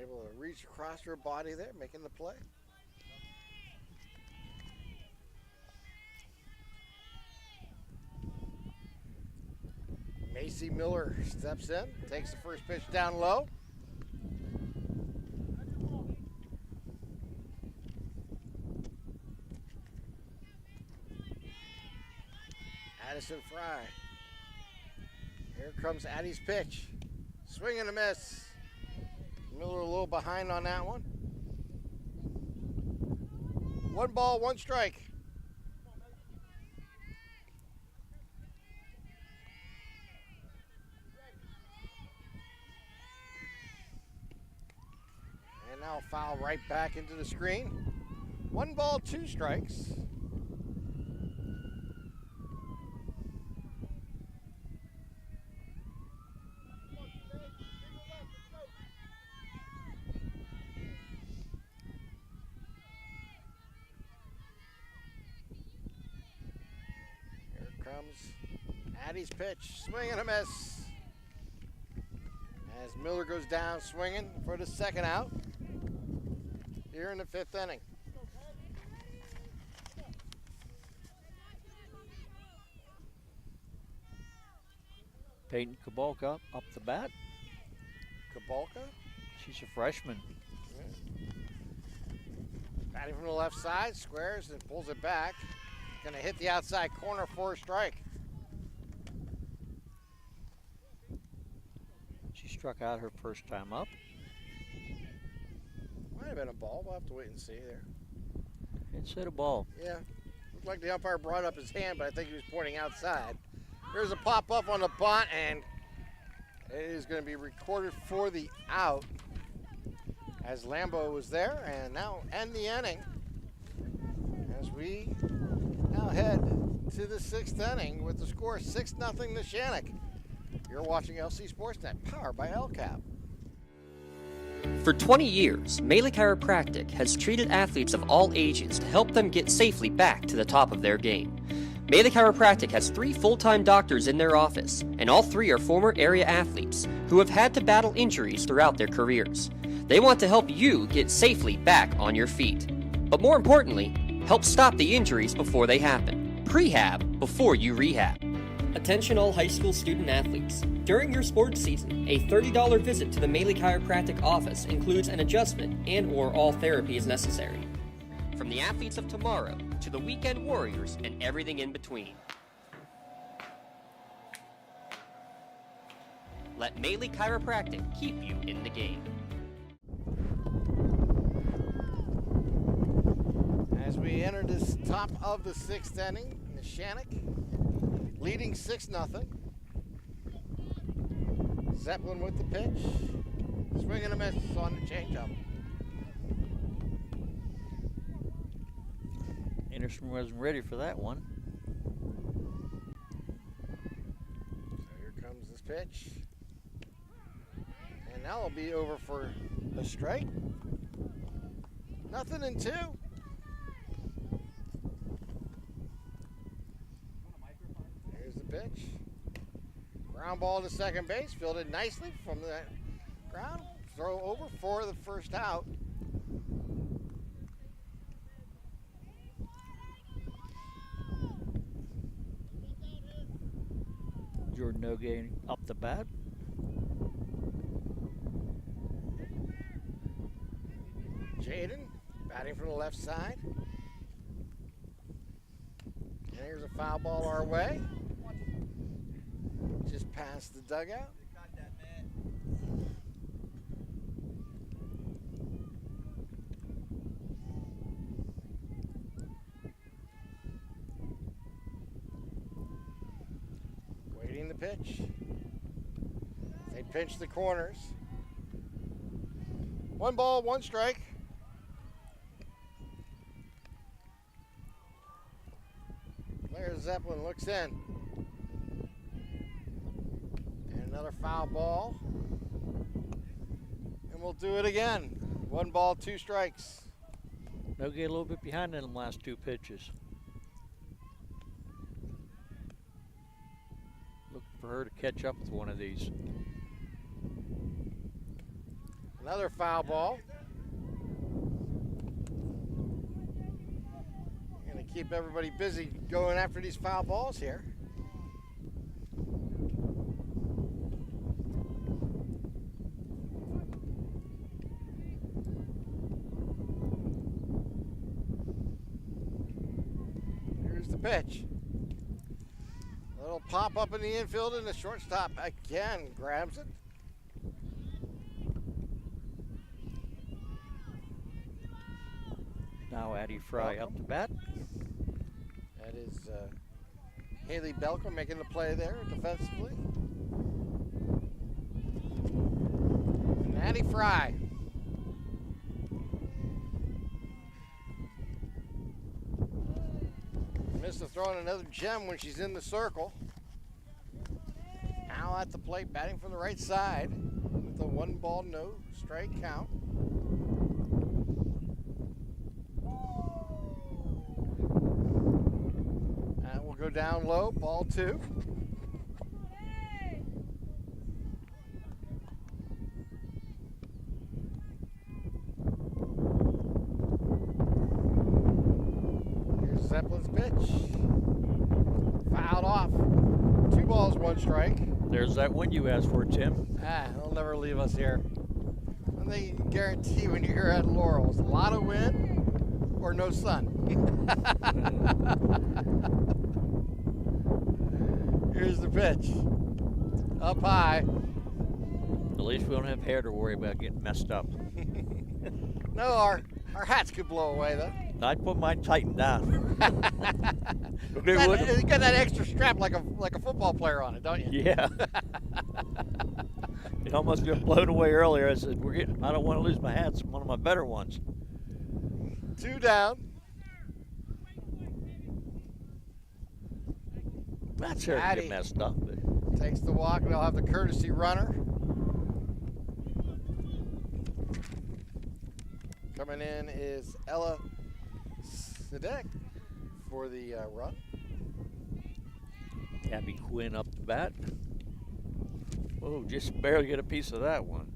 able to reach across her body there, making the play. Macy Miller steps in, takes the first pitch down low. Addison Fry. Here comes Addie's pitch. Swing and a miss. Miller a little behind on that one. 1 ball, 1 strike. And now foul right back into the screen. 1 ball, 2 strikes. Addie's pitch, swing and a miss. As Miller goes down swinging for the second out here in the 5th inning. Peyton Cabalca up the bat. Cabalca? She's a freshman. Yeah. Batting from the left side, squares and pulls it back. Gonna hit the outside corner for a strike. She struck out her first time up. Might have been a ball. We'll have to wait and see there. It said a ball. Yeah. Looked like the umpire brought up his hand, but I think he was pointing outside. Here's a pop up on the bunt, and it is going to be recorded for the out as Lambo was there, and now end the inning as we now head to the 6th inning with the score 6-0 Neshannock. You're watching LC SportsNet, powered by LCAP. For 20 years, Melee Chiropractic has treated athletes of all ages to help them get safely back to the top of their game. Melee Chiropractic has 3 full-time doctors in their office, and all 3 are former area athletes who have had to battle injuries throughout their careers. They want to help you get safely back on your feet. But more importantly, help stop the injuries before they happen. Prehab before you rehab. Attention all high school student athletes. During your sports season, a $30 visit to the Melee Chiropractic office includes an adjustment and/or all therapy is necessary. From the athletes of tomorrow to the weekend warriors and everything in between. Let Melee Chiropractic keep you in the game. As we enter this top of the 6th inning, Neshannock leading 6-0. Zeppelin with the pitch. Swing and a miss on the changeup. Anderson wasn't ready for that one. So here comes this pitch. And now it'll be over for a strike. 0-2. Here's the pitch. Ground ball to second base, fielded nicely from the ground. Throw over for the first out. Jordan Nogay up the bat. Jaden batting from the left side. And here's a foul ball our way. Just past the dugout. pitch. They pinch the corners. 1 ball, 1 strike. Claire Zeppelin looks in. And another foul ball. And we'll do it again. 1 ball, 2 strikes. They'll get a little bit behind in them last 2 pitches. Looking for her to catch up with one of these. Another foul ball. Going to keep everybody busy going after these foul balls here. Here's the pitch. A little pop up in the infield, and the shortstop again grabs it. Now Addie Fry up to bat. That is Haley Belko making the play there defensively. And Addie Fry. Missed the throw on another gem when she's in the circle. Now at the plate, batting from the right side with a 1 ball, no strike count. And we'll go down low, ball 2. Here's Zeppelin's pitch. Fouled off. 2 balls, 1 strike. There's that win you asked for, Tim. They'll never leave us here. One thing you can guarantee when you're here at Laurel is a lot of wind or no sun. Here's the pitch. Up high. At least we don't have hair to worry about getting messed up. No, our hats could blow away though. I'd put mine tightened down. You got that extra strap like a football player on it, don't you? Yeah. It almost got blown away earlier. I said, I don't want to lose my hats, one of my better ones. 2 down. That's her to get messed up. Takes the walk, and they'll have the courtesy runner. Coming in is Ella Sidek for the run. Abby Quinn up the bat. Oh, just barely get a piece of that one.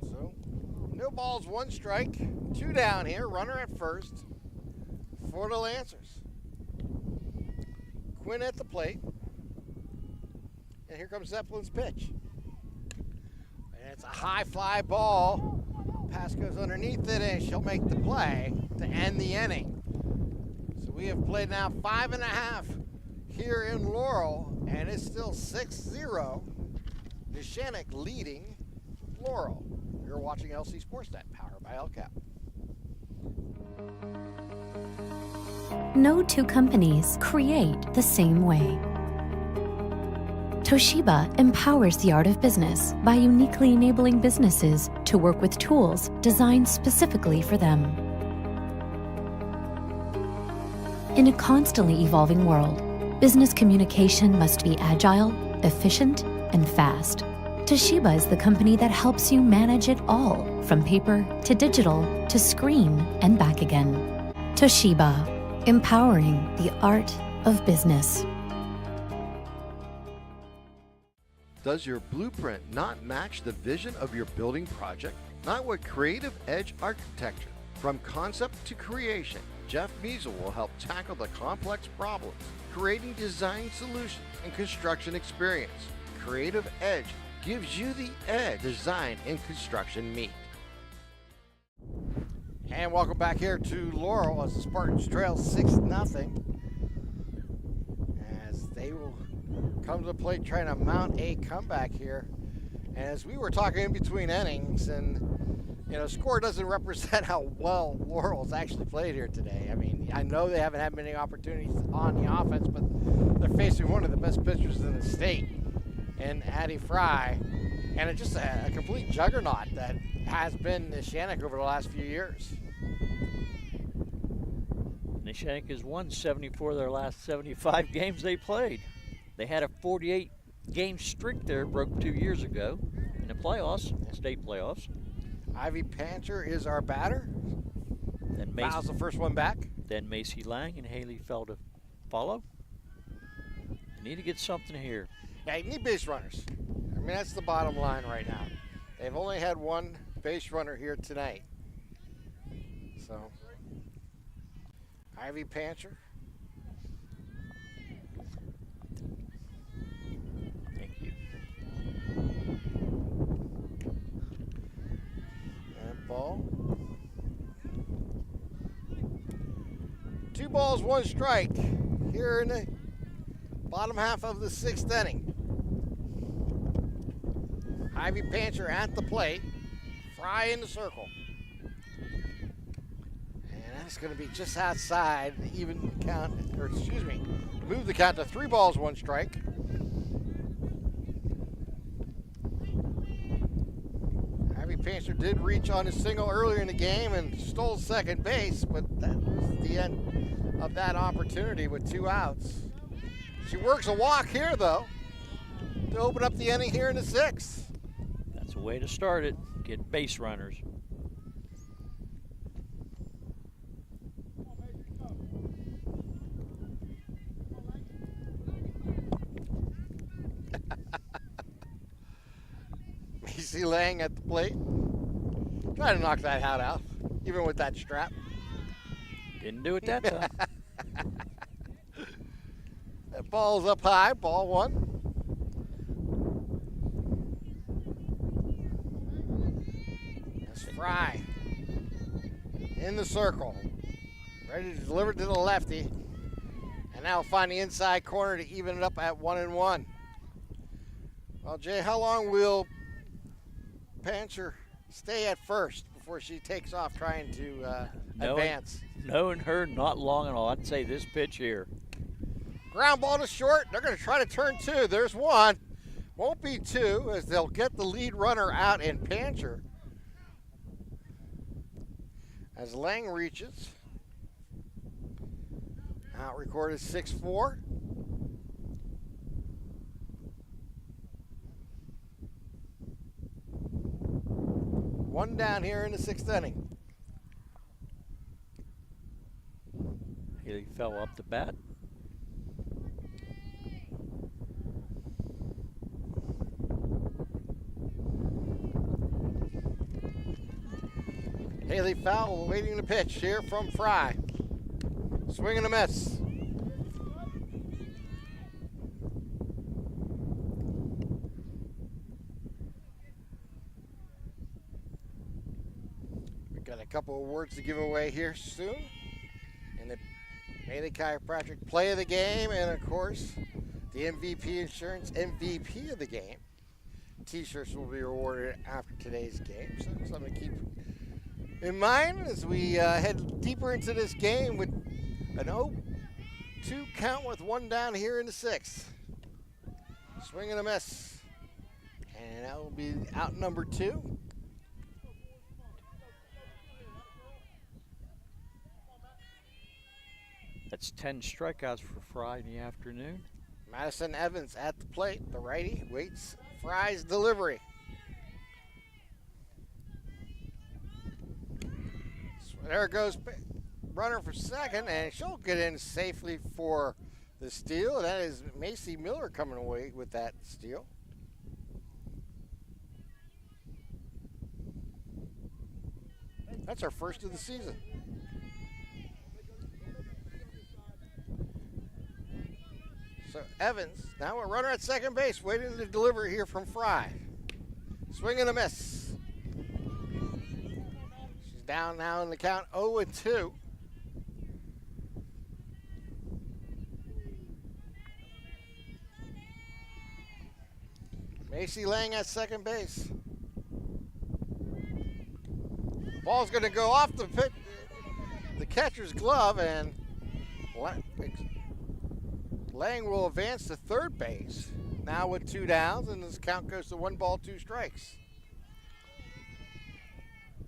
So, no balls, 1 strike. 2 down here. Runner at first for the Lancers. Quinn at the plate. And here comes Zeppelin's pitch. And it's a high fly ball. Pass goes underneath it, and she'll make the play to end the inning. So we have played now 5.5 here in Laurel, and it's still 6-0. Neshannock leading Laurel. You're watching LC SportsNet, powered by LCAP. No 2 companies create the same way. Toshiba empowers the art of business by uniquely enabling businesses to work with tools designed specifically for them. In a constantly evolving world, business communication must be agile, efficient, and fast. Toshiba is the company that helps you manage it all, from paper to digital to screen and back again. Toshiba, empowering the art of business. Does your blueprint not match the vision of your building project? Not with Creative Edge Architecture. From concept to creation, Jeff Measel will help tackle the complex problems, creating design solutions and construction experience. Creative Edge gives you the edge design and construction meet. And welcome back here to Laurel as the Spartans trail 6-0. As they will come to the plate trying to mount a comeback here. And as we were talking in between innings, and You know, score doesn't represent how well Laurel's actually played here today. I mean, I know they haven't had many opportunities on the offense, but they're facing one of the best pitchers in the state, and Addie Fry, and it's just a complete juggernaut that has been Neshannock over the last few years. Neshannock has won 74 of their last 75 games they played. They had a 48-game streak there, broke 2 years ago in the playoffs, state playoffs. Ivy Pancher is our batter. Then Fouls the first one back. Then Macy Lang and Haley Fell to follow. They need to get something here. Yeah, you need base runners. I mean, that's the bottom line right now. They've only had one base runner here tonight. So, Ivy Pancher. Thank you. And ball. 2 balls, 1 strike here in the bottom half of the 6th inning. Ivy Pancher at the plate. Fry in the circle. And that's going to be just outside the even count, or excuse me, move the count to 3 balls, 1 strike. Ivy Pancher did reach on his single earlier in the game and stole second base, but that was the end of that opportunity with 2 outs. She works a walk here, though, to open up the inning here in the 6th. That's a way to start it. Get base runners. Macy Lang at the plate. Trying to knock that hat out, even with that strap. Didn't do it that time. That ball's up high, ball 1. That's Fry in the circle. Ready to deliver to the lefty. And now find the inside corner to even it up at 1-1. Well, Jay, how long will Pancher stay at first before she takes off trying to advance? Knowing her, not long at all. I'd say this pitch here. Ground ball to short. They're going to try to turn 2. There's 1. Won't be 2 as they'll get the lead runner out in Pancher. As Lang reaches. Out recorded 6-4. One down here in the 6th inning. Haley Fell up the bat. Haley Fowle waiting to pitch here from Fry. Swing and a miss. We've got a couple of words to give away here soon. And the Bailey Chiropractic Play of the Game, and of course, the MVP Insurance MVP of the game. T-shirts will be awarded after today's game, so something to keep in mind as we head deeper into this game with an 0-2 count with 1 down here in the 6th. Swing and a miss. And that will be out number 2. That's 10 strikeouts for Fry in the afternoon. Madison Evans at the plate. The righty waits Fry's delivery. So there goes runner for second, and she'll get in safely for the steal. That is Macy Miller coming away with that steal. That's our first of the season. So Evans, now a runner at second base, waiting to deliver here from Fry. Swing and a miss. She's down now in the count 0-2. Macy Lang at second base. Ball's going to go off the catcher's glove, and Lang will advance to third base. Now with 2 downs, and this count goes to 1 ball, 2 strikes.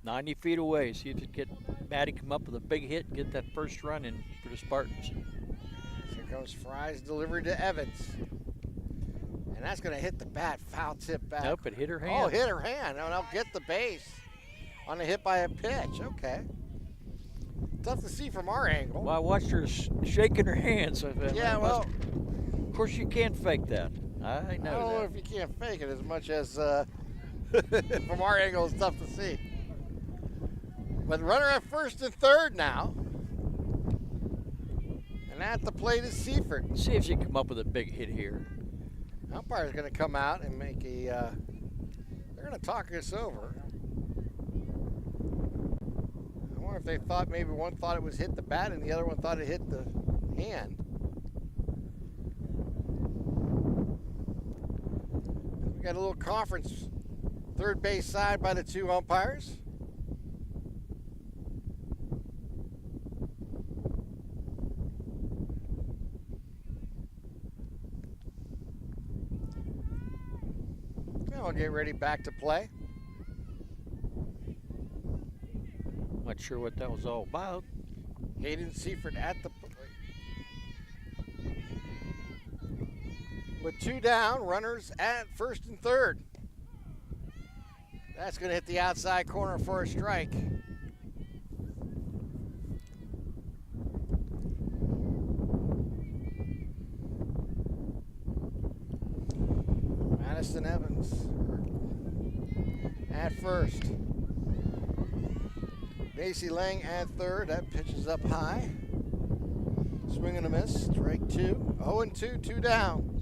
90 feet away. See if you get Maddie come up with a big hit and get that first run in for the Spartans. Here comes Fry's delivery to Evans. And that's going to hit the bat, foul tip back. Nope, it hit her hand. Oh, hit her hand. And I'll get the base on a hit by a pitch. Okay. Tough to see from our angle. Well, I watched her shaking her hands. Yeah, well. Of course, you can't fake that. I know I don't know if you can't fake it as much as from our angle, it's tough to see. But runner at first and third now. And at the plate is Seifert. See if she can come up with a big hit here. Umpire's going to come out and make a, they're going to talk this over. I wonder if they thought maybe one thought it was hit the bat and the other one thought it hit the hand. We got a little conference, third base side by the 2 umpires. I'll get ready back to play. Not sure what that was all about. Hayden Seifert at the plate. With 2 down, runners at first and third. That's going to hit the outside corner for a strike. Madison Evans at first. Macy Lang at third. That pitch is up high. Swing and a miss. Strike 2. 0-2, 2 down.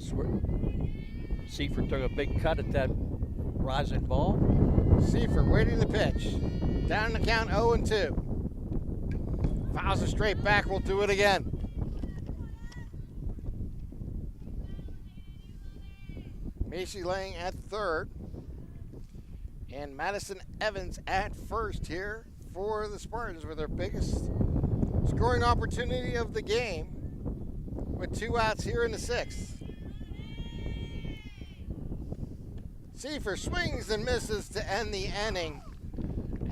Seifert took a big cut at that rising ball. Seifert waiting the pitch. Down the count, 0-2. Fouls it straight back. We'll do it again. Macy Lang at third. And Madison Evans at first here for the Spartans with their biggest scoring opportunity of the game with 2 outs here in the 6th. Seifert swings and misses to end the inning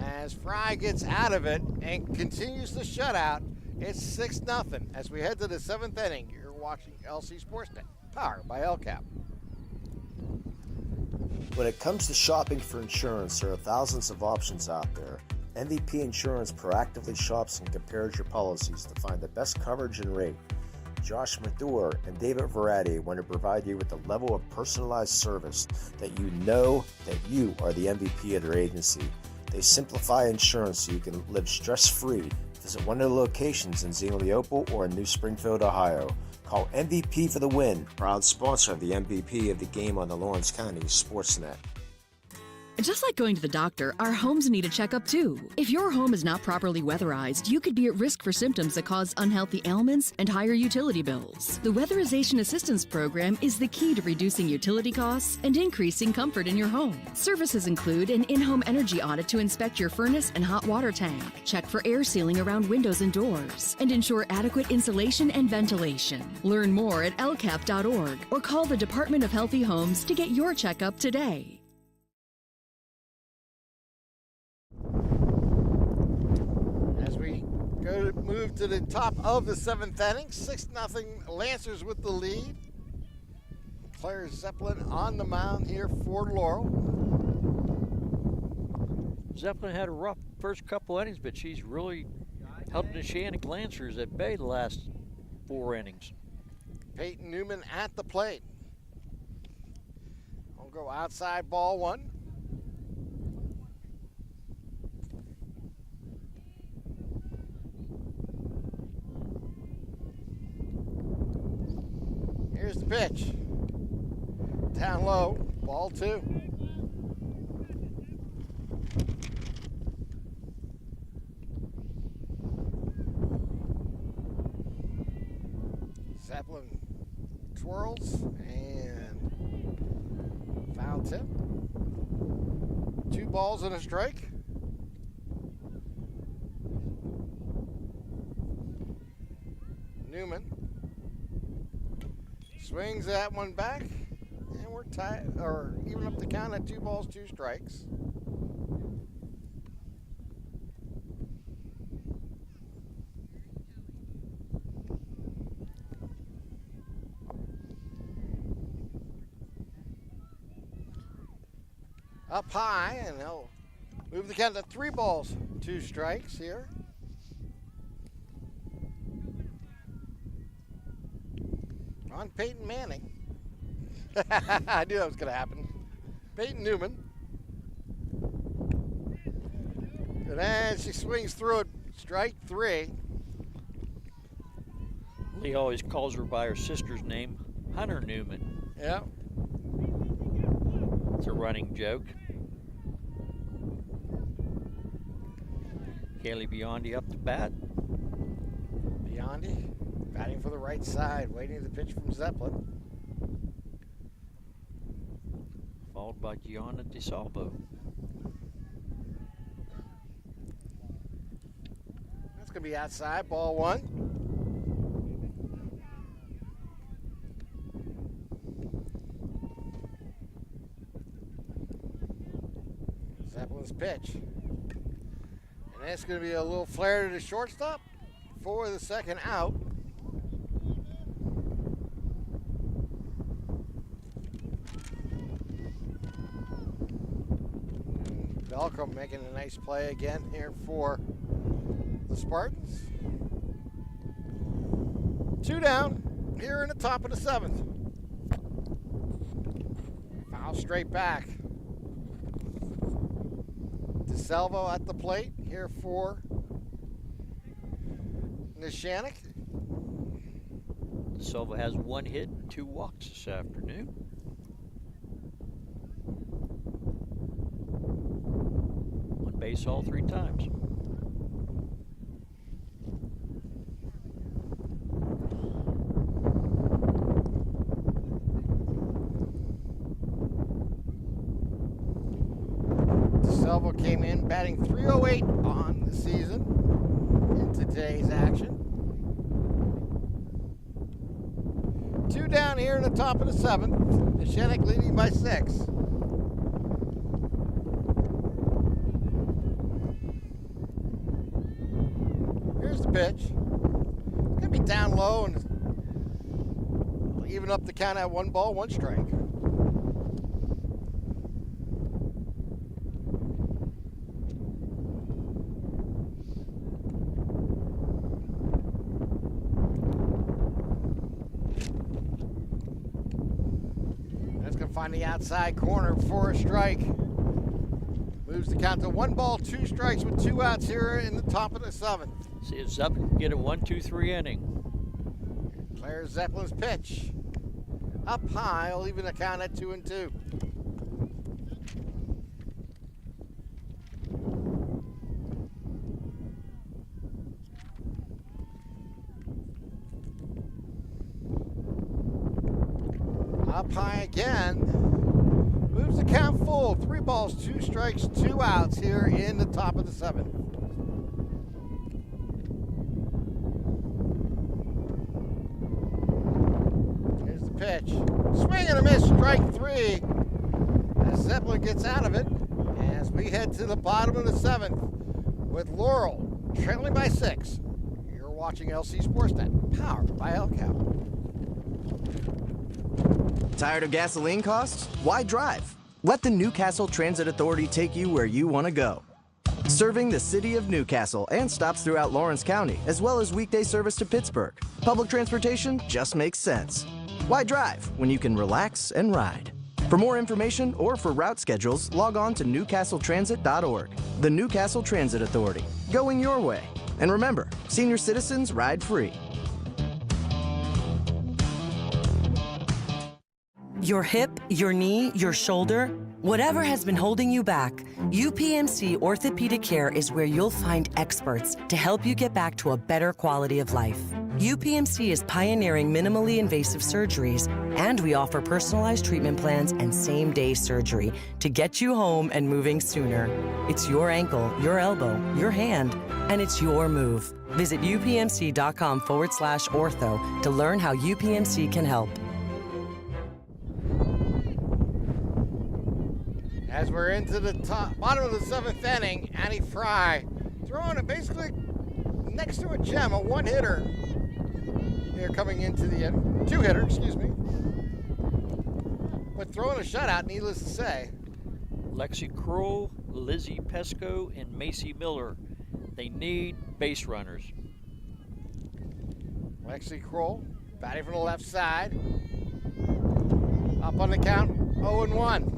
as Fry gets out of it and continues the shutout. It's 6-0 as we head to the 7th inning. You're watching LC SportsNet, powered by LCAP. When it comes to shopping for insurance, there are thousands of options out there. MVP Insurance proactively shops and compares your policies to find the best coverage and rate. Josh Mathur and David Verratti want to provide you with a level of personalized service that you know that you are the MVP of their agency. They simplify insurance so you can live stress-free. Visit one of their locations in Zingleople or in New Springfield, Ohio. Call MVP for the win, proud sponsor of the MVP of the game on the Lawrence County SportsNet. Just like going to the doctor, our homes need a checkup too. If your home is not properly weatherized, you could be at risk for symptoms that cause unhealthy ailments and higher utility bills. The Weatherization Assistance Program is the key to reducing utility costs and increasing comfort in your home. Services include an in-home energy audit to inspect your furnace and hot water tank, check for air sealing around windows and doors, and ensure adequate insulation and ventilation. Learn more at lcap.org or call the Department of Healthy Homes to get your checkup today. Move to the top of the 7th inning. 6-0 Lancers with the lead. Claire Zeppelin on the mound here for Laurel. Zeppelin had a rough first couple innings, but she's really held the Neshannock Lancers at bay the last 4 innings. Peyton Newman at the plate. We'll go outside, ball 1. Here's the pitch. Down low, ball 2. Zeppelin twirls and foul tip. 2 balls and a strike. Newman swings that one back, and we're tied, or even up the count at 2 balls, 2 strikes. Up high, and he'll move the count to 3 balls, 2 strikes here. On Peyton Manning. I knew that was going to happen. Peyton Newman. And then she swings through it. Strike 3. Lee always calls her by her sister's name, Hunter Newman. Yeah. It's a running joke. Kaylee Biondi up to bat. Biondi batting for the right side, waiting the pitch from Zeppelin. Followed by Gianna DeSalvo. That's going to be outside, ball 1. Zeppelin's pitch. And that's going to be a little flare to the shortstop for the second out. Belcom making a nice play again here for the Spartans. 2 down here in the top of the 7th. Foul straight back. DeSalvo at the plate here for Neshannock. DeSalvo has 1 hit and 2 walks this afternoon. One base all 3 times. DeSalvo came in batting .308 on the season in today's action. 2 down here in the top of the 7th. Neshannock leading by 6. Here's the pitch. It's gonna be down low and even up the count at 1 ball, 1 strike. Find the outside corner for a strike. Moves the count to 1 ball, 2 strikes with 2 outs here in the top of the 7th. See if Zeppelin can get a 1-2-3 inning. Claire Zeppelin's pitch. Up high, will even the count at 2-2. Up high again. Moves the count full. 3 balls, 2 strikes, 2 outs here in the top of the 7th. Here's the pitch. Swing and a miss, strike 3. As Zeppelin gets out of it, as we head to the bottom of the 7th with Laurel trailing by 6. You're watching LC SportsNet, powered by El Cap. Tired of gasoline costs? Why drive? Let the Newcastle Transit Authority take you where you want to go. Serving the city of Newcastle and stops throughout Lawrence County, as well as weekday service to Pittsburgh. Public transportation just makes sense. Why drive when you can relax and ride? For more information or for route schedules, log on to newcastletransit.org. The Newcastle Transit Authority, going your way. And remember, senior citizens ride free. Your hip, your knee, your shoulder, whatever has been holding you back, UPMC Orthopedic Care is where you'll find experts to help you get back to a better quality of life. UPMC is pioneering minimally invasive surgeries, and we offer personalized treatment plans and same-day surgery to get you home and moving sooner. It's your ankle, your elbow, your hand, and it's your move. Visit upmc.com/ortho to learn how UPMC can help. As we're into the bottom of the 7th inning, Annie Fry throwing it basically next to a gem, a one-hitter. Here coming into the two-hitter, excuse me. But throwing a shutout, needless to say. Lexi Kroll, Lizzie Pesco, and Macy Miller. They need base runners. Lexi Kroll batting from the left side. Up on the count, 0-1.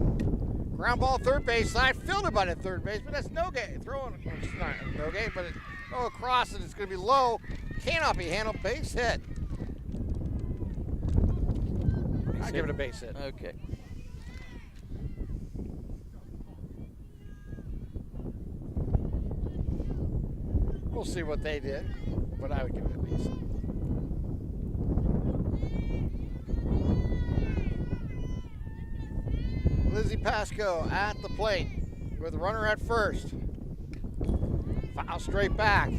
Ground ball third base side, fielded by the third base, but that's no gain. Throwing, it's not no gain, but it go across and it's going to be low. Cannot be handled. Base hit. I give it a base hit. Okay. We'll see what they did, but I would give it a base hit. Lizzie Pasco at the plate with the runner at first. Foul straight back.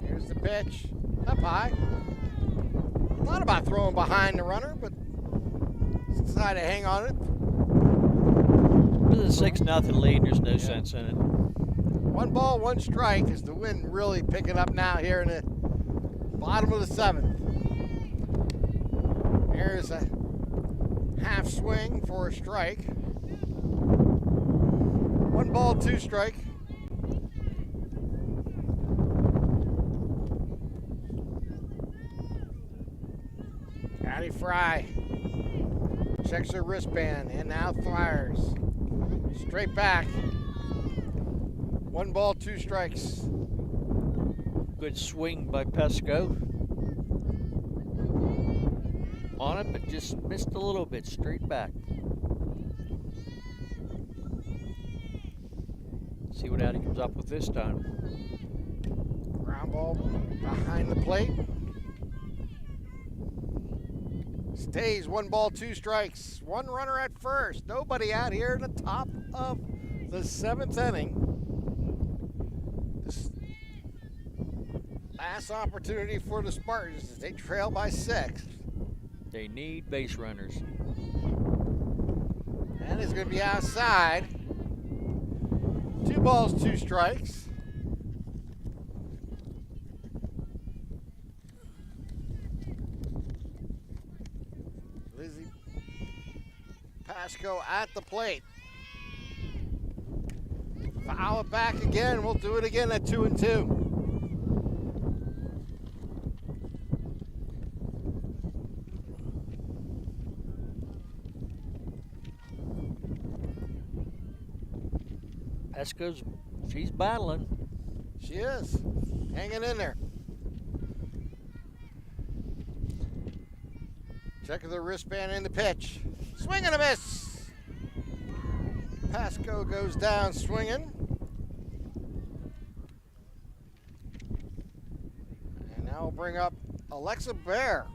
Here's the pitch. Up high. Thought about throwing behind the runner, but decided to hang on it. With a 6-0 lead, there's no sense in it. 1 ball, 1 strike. Is the wind really picking up now here in the bottom of the 7th? Here's a half swing for a strike. 1 ball, 2 strike. Addie Fry checks her wristband and now fires. Straight back. 1 ball, 2 strikes. Good swing by Pesco. On it, but just missed a little bit. Straight back. See what Addie comes up with this time. Ground ball behind the plate. Stays 1 ball, 2 strikes. 1 runner at first. Nobody out here in the top of the 7th inning. This last opportunity for the Spartans as they trail by 6. They need base runners. And it's going to be outside. 2 balls, 2 strikes. Lizzie Pasco at the plate. Foul it back again. We'll do it again at 2-2. Pesco's, she's battling. She is. Hanging in there. Checking the wristband in the pitch. Swing and a miss. Pasco goes down swinging. And now we'll bring up Alexa Bear.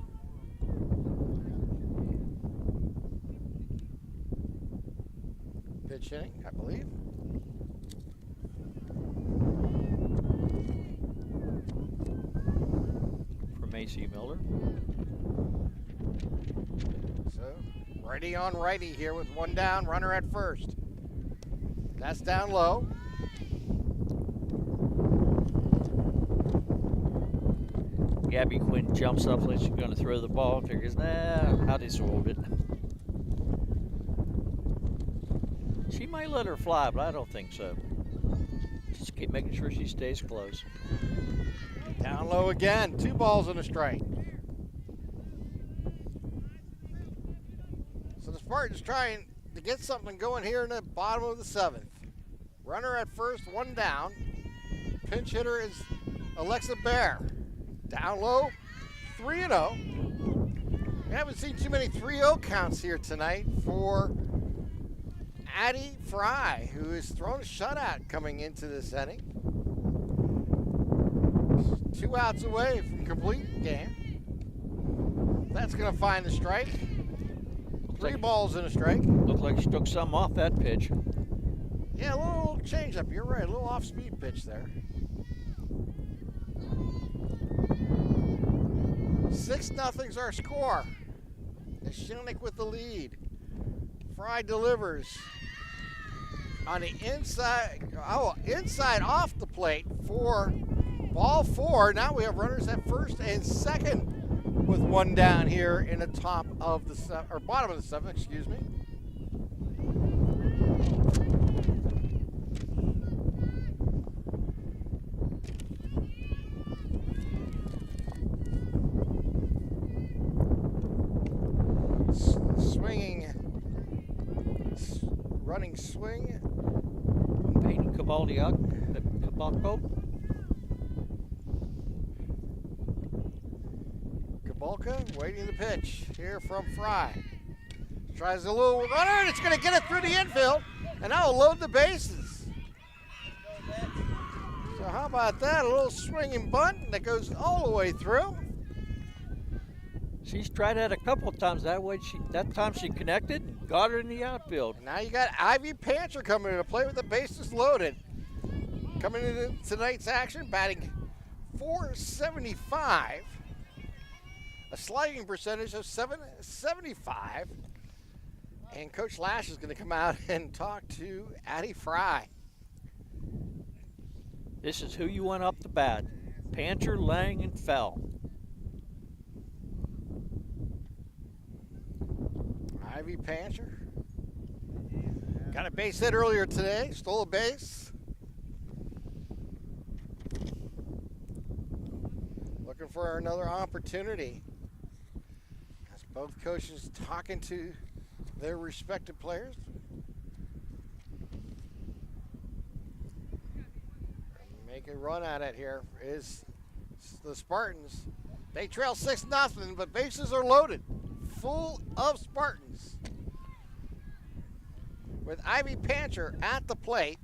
Pitch hitting, I believe. For Macy Miller. So, righty on righty here with 1 down, runner at first. That's down low. Gabby Quinn jumps up like she's going to throw the ball. Figures, nah, I'll just hold it. She might let her fly, but I don't think so. Just keep making sure she stays close. Down low again, 2 balls and a strike. So the Spartans trying to get something going here in the bottom of the 7th. Runner at first, 1 down. Pinch hitter is Alexa Bear. Down low, 3-0. We haven't seen too many 3-0 counts here tonight for Addie Fry, who has thrown a shutout coming into this inning. 2 outs away from complete game. That's going to find the strike. 3 balls and a strike. Looked like she took something off that pitch. Yeah, a little change-up. You're right, a little off-speed pitch there. 6-0's our score. Neshannock with the lead. Fry delivers on the inside, inside off the plate for ball 4. Now we have runners at first and second with 1 down here in the top of the bottom of the 7th, excuse me. Running swing. Peyton Cabalco. Cabalca waiting the pitch here from Fry. Tries a little runner, and it's going to get it through the infield, and now will load the bases. So how about that? A little swinging bunt that goes all the way through. She's tried that a couple of times. That time she connected, got her in the outfield. Now you got Ivy Panther coming into play with the bases loaded. Coming into tonight's action, batting .475, a slugging percentage of .775. And Coach Lash is going to come out and talk to Addie Fry. This is who you want up the bat. Panther, Lang, and Fell. Ivy Panther got a base hit earlier today, stole a base. Looking for another opportunity. As both coaches talking to their respective players. Make a run at it here is the Spartans. They trail 6-0, but bases are loaded. Full of Spartans. With Ivy Panther at the plate.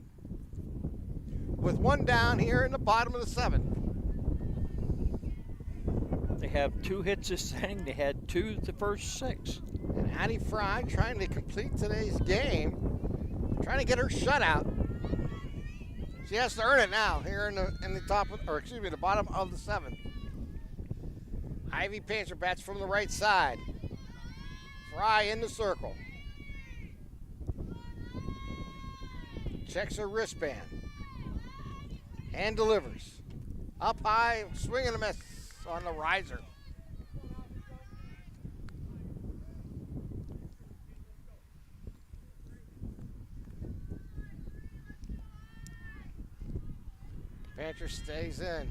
With 1 down here in the bottom of the 7th. They have 2 hits this inning. They had 2 the first 6. And Addie Fry trying to complete today's game. Trying to get her shutout. She has to earn it now here in the top of, or excuse me, the bottom of the 7th. Ivy Panther bats from the right side. Fry in the circle. Checks her wristband. And delivers. Up high, swing and a miss on the riser. Panther stays in.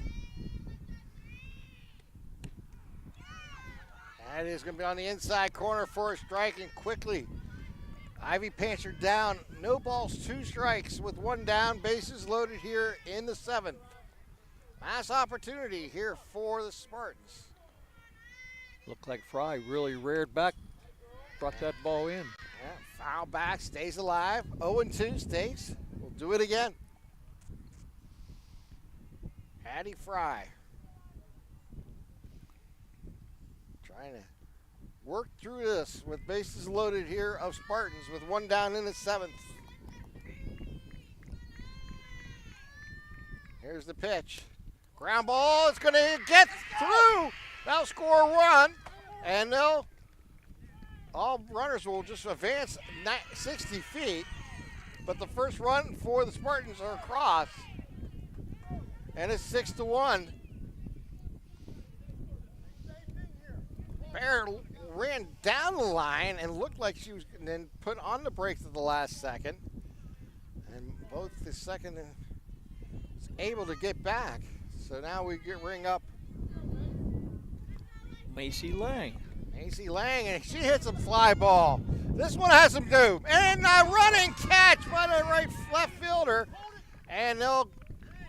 That is going to be on the inside corner for a strike, and quickly. Ivy Panther down. No balls, 2 strikes with 1 down. Bases loaded here in the 7th. Last opportunity here for the Spartans. Looked like Fry really reared back, brought that ball in. Yeah, foul back, stays alive. 0-2 stays. We'll do it again. Addie Fry. Trying to work through this with bases loaded here of Spartans with 1 down in the 7th. Here's the pitch. Ground ball, it's going to get through. They'll score a run, and all runners will just advance 60 feet. But the first run for the Spartans are across, and it's 6-1. Bear ran down the line and looked like she was then put on the brakes at the last second. And both the second was able to get back. So now we ring up Macy Lang. Macy Lang, and she hits a fly ball. This one has some doom. And a running catch by the left fielder. And they'll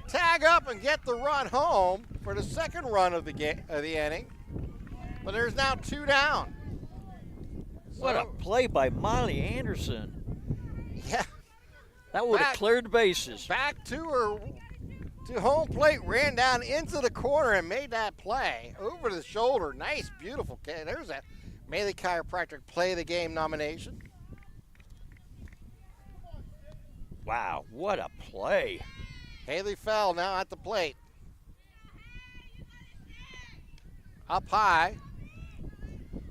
tag up and get the run home for the second run of the inning. But there's now 2 down. What a play by Molly Anderson. Yeah, That would have cleared the bases. Back to home plate, ran down into the corner and made that play over the shoulder. Nice, beautiful catch. There's that Maley Chiropractic Play of the Game nomination. Wow, what a play. Haley Fell now at the plate. Up high.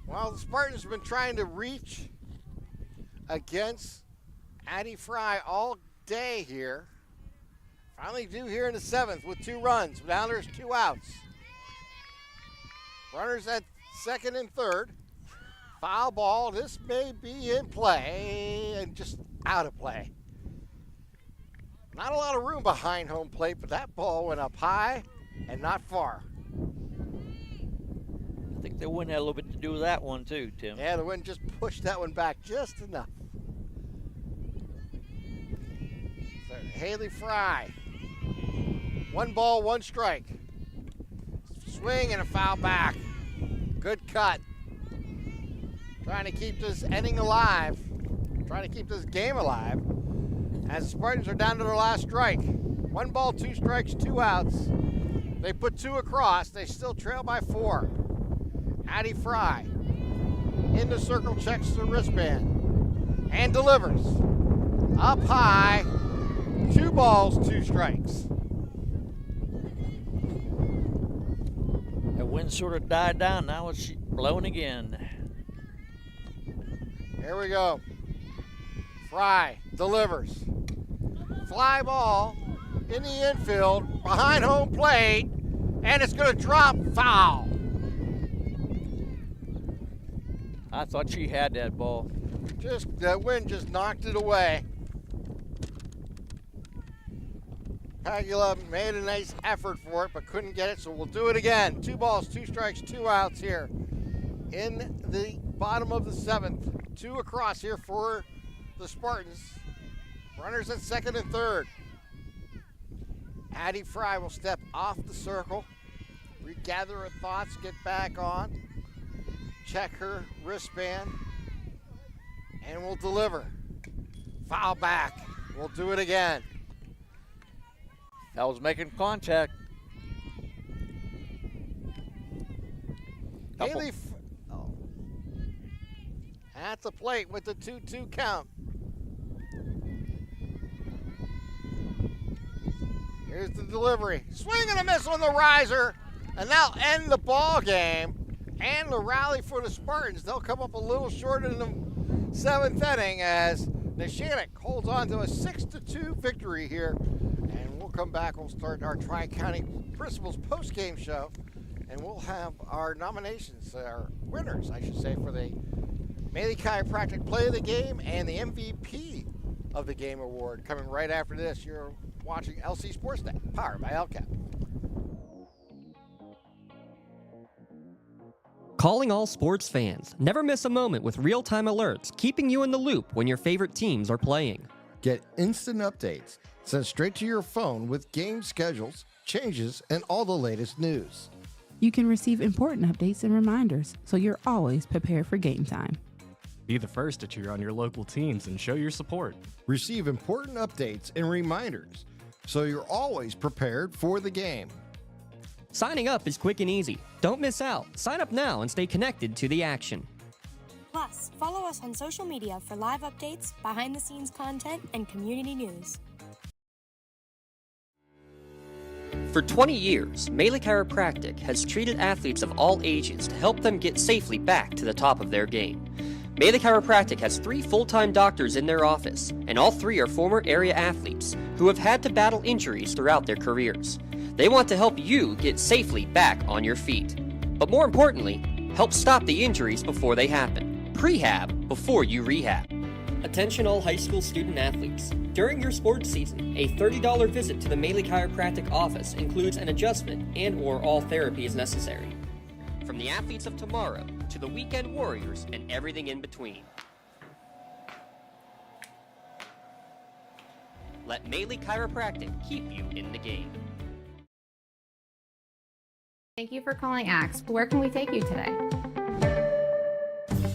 Well, the Spartans have been trying to reach against Addie Fry all day here. Finally do here in the 7th with 2 runs. Now there's 2 outs. Runners at 2nd and 3rd. Foul ball. This may be in play and just out of play. Not a lot of room behind home plate, but that ball went up high and not far. I think the wind had a little bit to do with that one too, Tim. Yeah, the wind just pushed that one back just enough. So Haley Fry. 1 ball, 1 strike. Swing and a foul back. Good cut. Trying to keep this inning alive. Trying to keep this game alive. As the Spartans are down to their last strike. 1 ball, 2 strikes, 2 outs. They put 2 across. They still trail by 4. Addie Fry in the circle, checks the wristband and delivers. Up high, 2 balls, 2 strikes. The wind sort of died down. Now it's blowing again. Here we go. Fry delivers. Fly ball in the infield behind home plate, and it's going to drop foul. I thought she had that ball. Just the wind just knocked it away. Pagula made a nice effort for it, but couldn't get it, so we'll do it again. 2 balls, 2 strikes, 2 outs here in the bottom of the 7th. 2 across here for the Spartans. Runners at 2nd and 3rd. Addie Fry will step off the circle, regather her thoughts, get back on, check her wristband, and we'll deliver. Foul back. We'll do it again. That was making contact. Haley at the plate with the 2-2 count. Here's the delivery. Swing and a miss on the riser, and that'll end the ball game and the rally for the Spartans. They'll come up a little short in the 7th inning as Neshannock holds on to a 6-2 victory here. And we'll come back. We'll start our Tri-County Principals post-game show, and we'll have our nominations, our winners, I should say, for the Maley Chiropractic Play of the Game and the MVP of the Game Award coming right after this. You're watching LC SportsNet, powered by LCAP. Calling all sports fans. Never miss a moment with real-time alerts, keeping you in the loop when your favorite teams are playing. Get instant updates sent straight to your phone with game schedules, changes, and all the latest news. You can receive important updates and reminders, so you're always prepared for game time. Be the first to cheer on your local teams and show your support. Receive important updates and reminders, so you're always prepared for the game. Signing up is quick and easy. Don't miss out. Sign up now and stay connected to the action. Plus, follow us on social media for live updates, behind-the-scenes content, and community news. For 20 years, Maley Chiropractic has treated athletes of all ages to help them get safely back to the top of their game. Maley Chiropractic has 3 full-time doctors in their office, and all 3 are former area athletes who have had to battle injuries throughout their careers. They want to help you get safely back on your feet. But more importantly, help stop the injuries before they happen. Prehab before you rehab. Attention all high school student athletes. During your sports season, a $30 visit to the Maley Chiropractic office includes an adjustment and/or all therapy is necessary. From the athletes of tomorrow to the weekend warriors and everything in between. Let Maley Chiropractic keep you in the game. Thank you for calling Axe. Where can we take you today?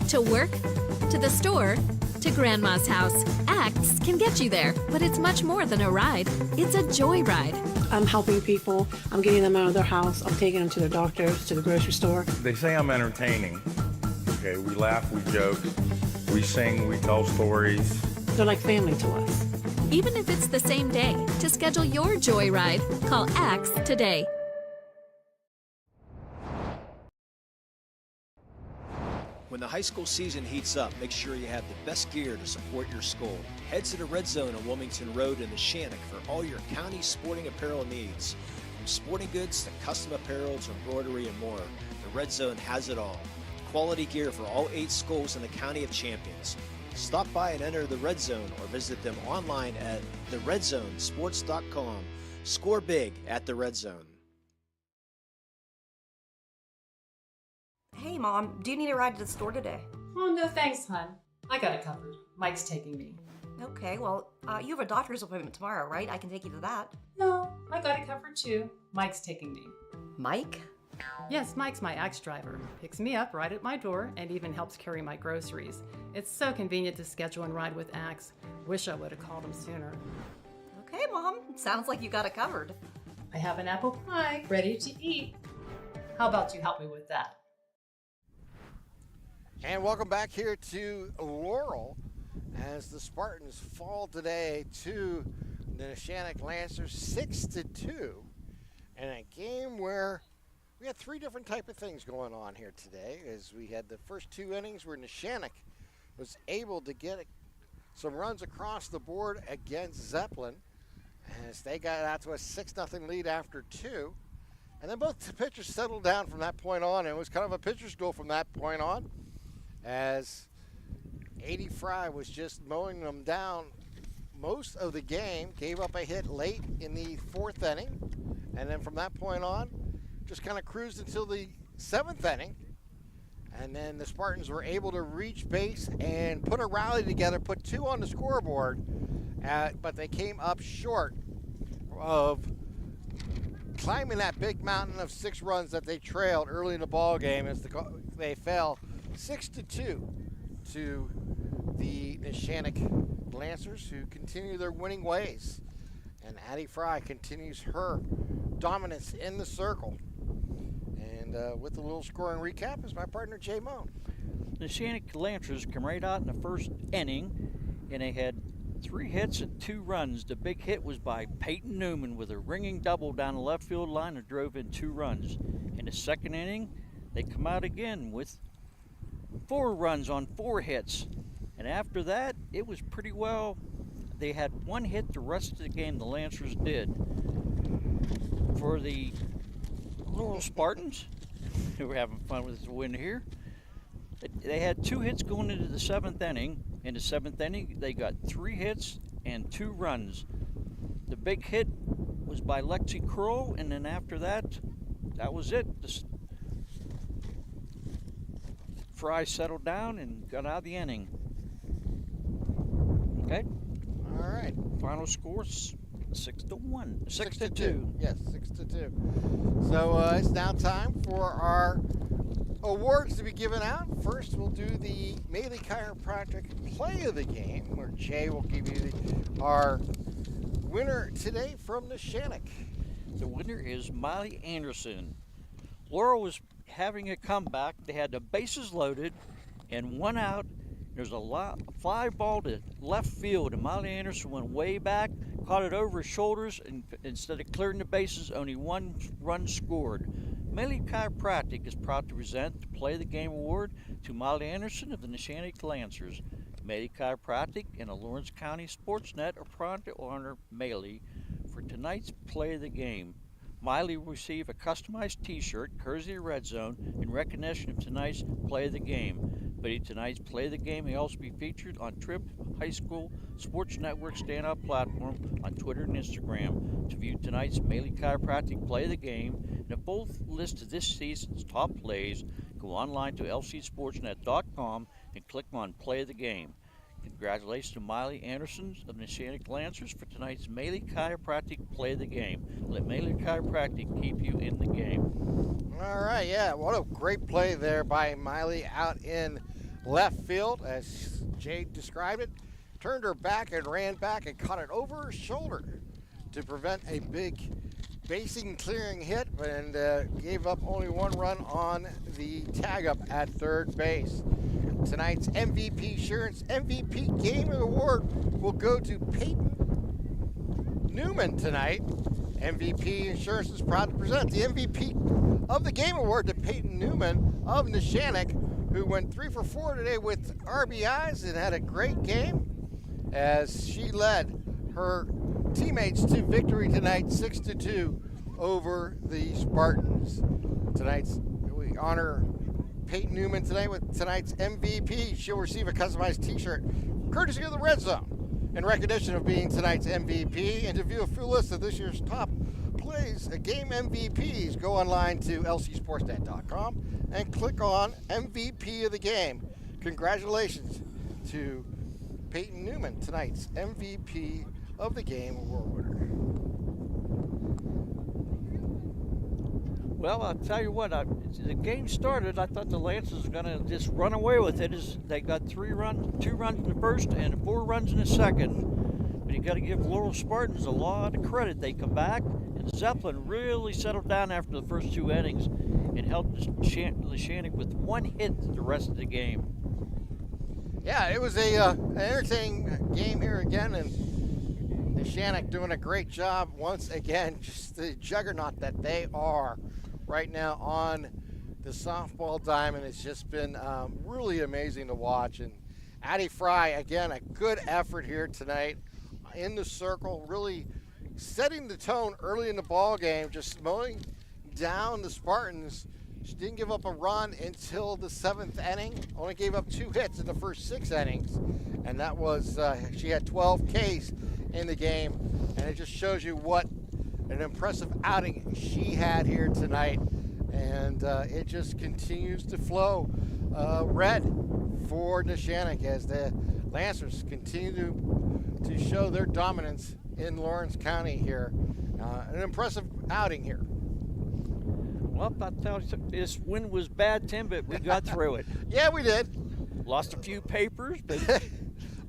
To work, to the store, to Grandma's house. Axe can get you there, but it's much more than a ride. It's a joyride. I'm helping people. I'm getting them out of their house. I'm taking them to the doctors, to the grocery store. They say I'm entertaining. Okay, we laugh, we joke, we sing, we tell stories. They're like family to us. Even if it's the same day, to schedule your joyride, call Axe today. When the high school season heats up, make sure you have the best gear to support your school. Head to the Red Zone on Wilmington Road in Neshannock for all your county sporting apparel needs. From sporting goods to custom apparel to embroidery and more, the Red Zone has it all. Quality gear for all 8 schools in the County of Champions. Stop by and enter the Red Zone or visit them online at theredzonesports.com. Score big at the Red Zone. Hey, Mom, do you need a ride to the store today? Oh, no thanks, hon. I got it covered. Mike's taking me. Okay, well, you have a doctor's appointment tomorrow, right? I can take you to that. No, I got it covered too. Mike's taking me. Mike? Yes, Mike's my Axe driver. Picks me up right at my door and even helps carry my groceries. It's so convenient to schedule and ride with Axe. Wish I would have called him sooner. Okay, Mom. Sounds like you got it covered. I have an apple pie ready to eat. How about you help me with that? And welcome back here to Laurel as the Spartans fall today to the Neshannock Lancers 6-2 in a game where we had 3 different type of things going on here today. As we had the first 2 innings where Neshannock was able to get some runs across the board against Zeppelin as they got out to a 6-0 lead after 2. And then both the pitchers settled down from that point on, and it was kind of a pitcher's duel from that point on, as 80 Fry was just mowing them down most of the game, gave up a hit late in the 4th inning, and then from that point on, just kind of cruised until the 7th inning, and then the Spartans were able to reach base and put a rally together, put 2 on the scoreboard, but they came up short of climbing that big mountain of 6 runs that they trailed early in the ball game as they fell 6-2 to the Neshannock Lancers, who continue their winning ways. And Addie Fry continues her dominance in the circle. And with a little scoring recap is my partner Jay Moan. The Neshannock Lancers come right out in the first inning, and they had 3 hits and 2 runs. The big hit was by Peyton Newman with a ringing double down the left field line and drove in 2 runs. In the second inning, they come out again with 4 runs on 4 hits. And after that, it was pretty well. They had 1 hit the rest of the game, the Lancers did. For the Laurel Spartans, who were having fun with the win here, they had 2 hits going into the 7th inning. In the 7th inning, they got 3 hits and 2 runs. The big hit was by Lexi Kroll, and then after that, that was it. Fry settled down and got out of the inning. Okay. All right. Final score 6-1. 6-2. Yes, 6-2. So it's now time for our awards to be given out. First, we'll do the Maley Chiropractic Play of the Game, where Jay will give you our winner today from Neshannock. The winner is Miley Anderson. Laurel was having a comeback. They had the bases loaded and 1 out. There's a fly ball to left field, and Miley Anderson went way back, caught it over his shoulders, and instead of clearing the bases, only 1 run scored. Maley Chiropractic is proud to present the Play the Game Award to Miley Anderson of the Neshannock Lancers. Maley Chiropractic and the Lawrence County SportsNet are proud to honor Maley for tonight's Play the Game. Miley will receive a customized t-shirt, courtesy of Red Zone, in recognition of tonight's Play the Game. But tonight's Play the Game may also be featured on Trip High School Sports Network stand-up platform on Twitter and Instagram. To view tonight's Maley Chiropractic Play the Game and a full list of this season's top plays, go online to lcsportsnet.com and click on Play the Game. Congratulations to Miley Anderson of the Neshannock Lancers for tonight's Maley Chiropractic Play the Game. Let Maley Chiropractic keep you in the game. All right, yeah, what a great play there by Miley out in left field, as Jade described it, turned her back and ran back and caught it over her shoulder to prevent a big basing clearing hit, and gave up only one run on the tag up at third base. Tonight's MVP Insurance MVP Game Award will go to Peyton Newman tonight. MVP Insurance is proud to present the MVP of the Game Award to Peyton Newman of Neshannock, who went 3 for 4 today with RBIs and had a great game as she led her teammates to victory tonight, 6-2 over the Spartans. We honor Peyton Newman tonight with tonight's MVP. She'll receive a customized t-shirt courtesy of the Red Zone in recognition of being tonight's MVP. And to view a full list of this year's top plays, game MVPs, go online to lcsportsnet.com and click on MVP of the game. Congratulations to Peyton Newman, tonight's MVP of the game award winner. Well, I'll tell you what, the game started, I thought the Lancers were going to just run away with it. They got 2 runs in the first and 4 runs in the second. But you got to give Laurel Spartans a lot of credit. They come back, and Zeppelin really settled down after the first 2 innings and helped Neshannock with 1 hit the rest of the game. Yeah, it was an entertaining game here again, and Neshannock doing a great job once again, just the juggernaut that they are right now on the softball diamond. It's just been really amazing to watch. And Addie Fry, again, a good effort here tonight in the circle, really setting the tone early in the ball game, just mowing down the Spartans. She didn't give up a run until the 7th inning, only gave up 2 hits in the first 6 innings, and that was, she had 12 Ks in the game, and it just shows you what an impressive outing she had here tonight, and it just continues to flow red for Neshannock as the Lancers continue to show their dominance in Lawrence County here. An impressive outing here. Well, I thought this win was bad, Tim, but we got through it. Yeah, we did. Lost a few papers, but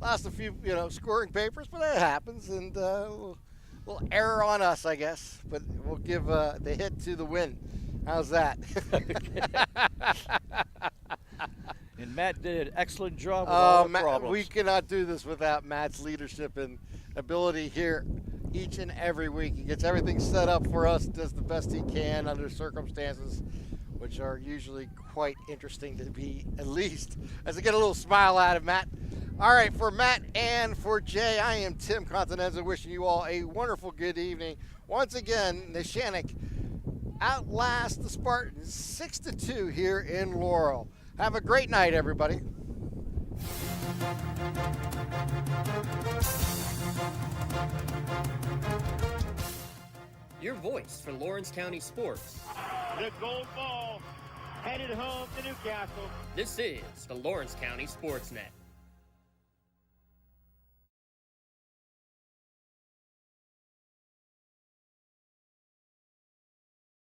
lost a few, scoring papers, but that happens, and a little error on us, I guess. But we'll give the hit to the win. How's that? And Matt did an excellent job with all the problems. We cannot do this without Matt's leadership and ability here each and every week. He gets everything set up for us, does the best he can under circumstances, which are usually quite interesting to be, at least, as I get a little smile out of Matt. All right, for Matt and for Jay, I am Tim Continenza, wishing you all a wonderful good evening. Once again, Neshannock outlast the Spartans 6-2 here in Laurel. Have a great night, everybody. Your voice for Lawrence County sports. The gold ball headed home to Newcastle. This is the Lawrence County SportsNet.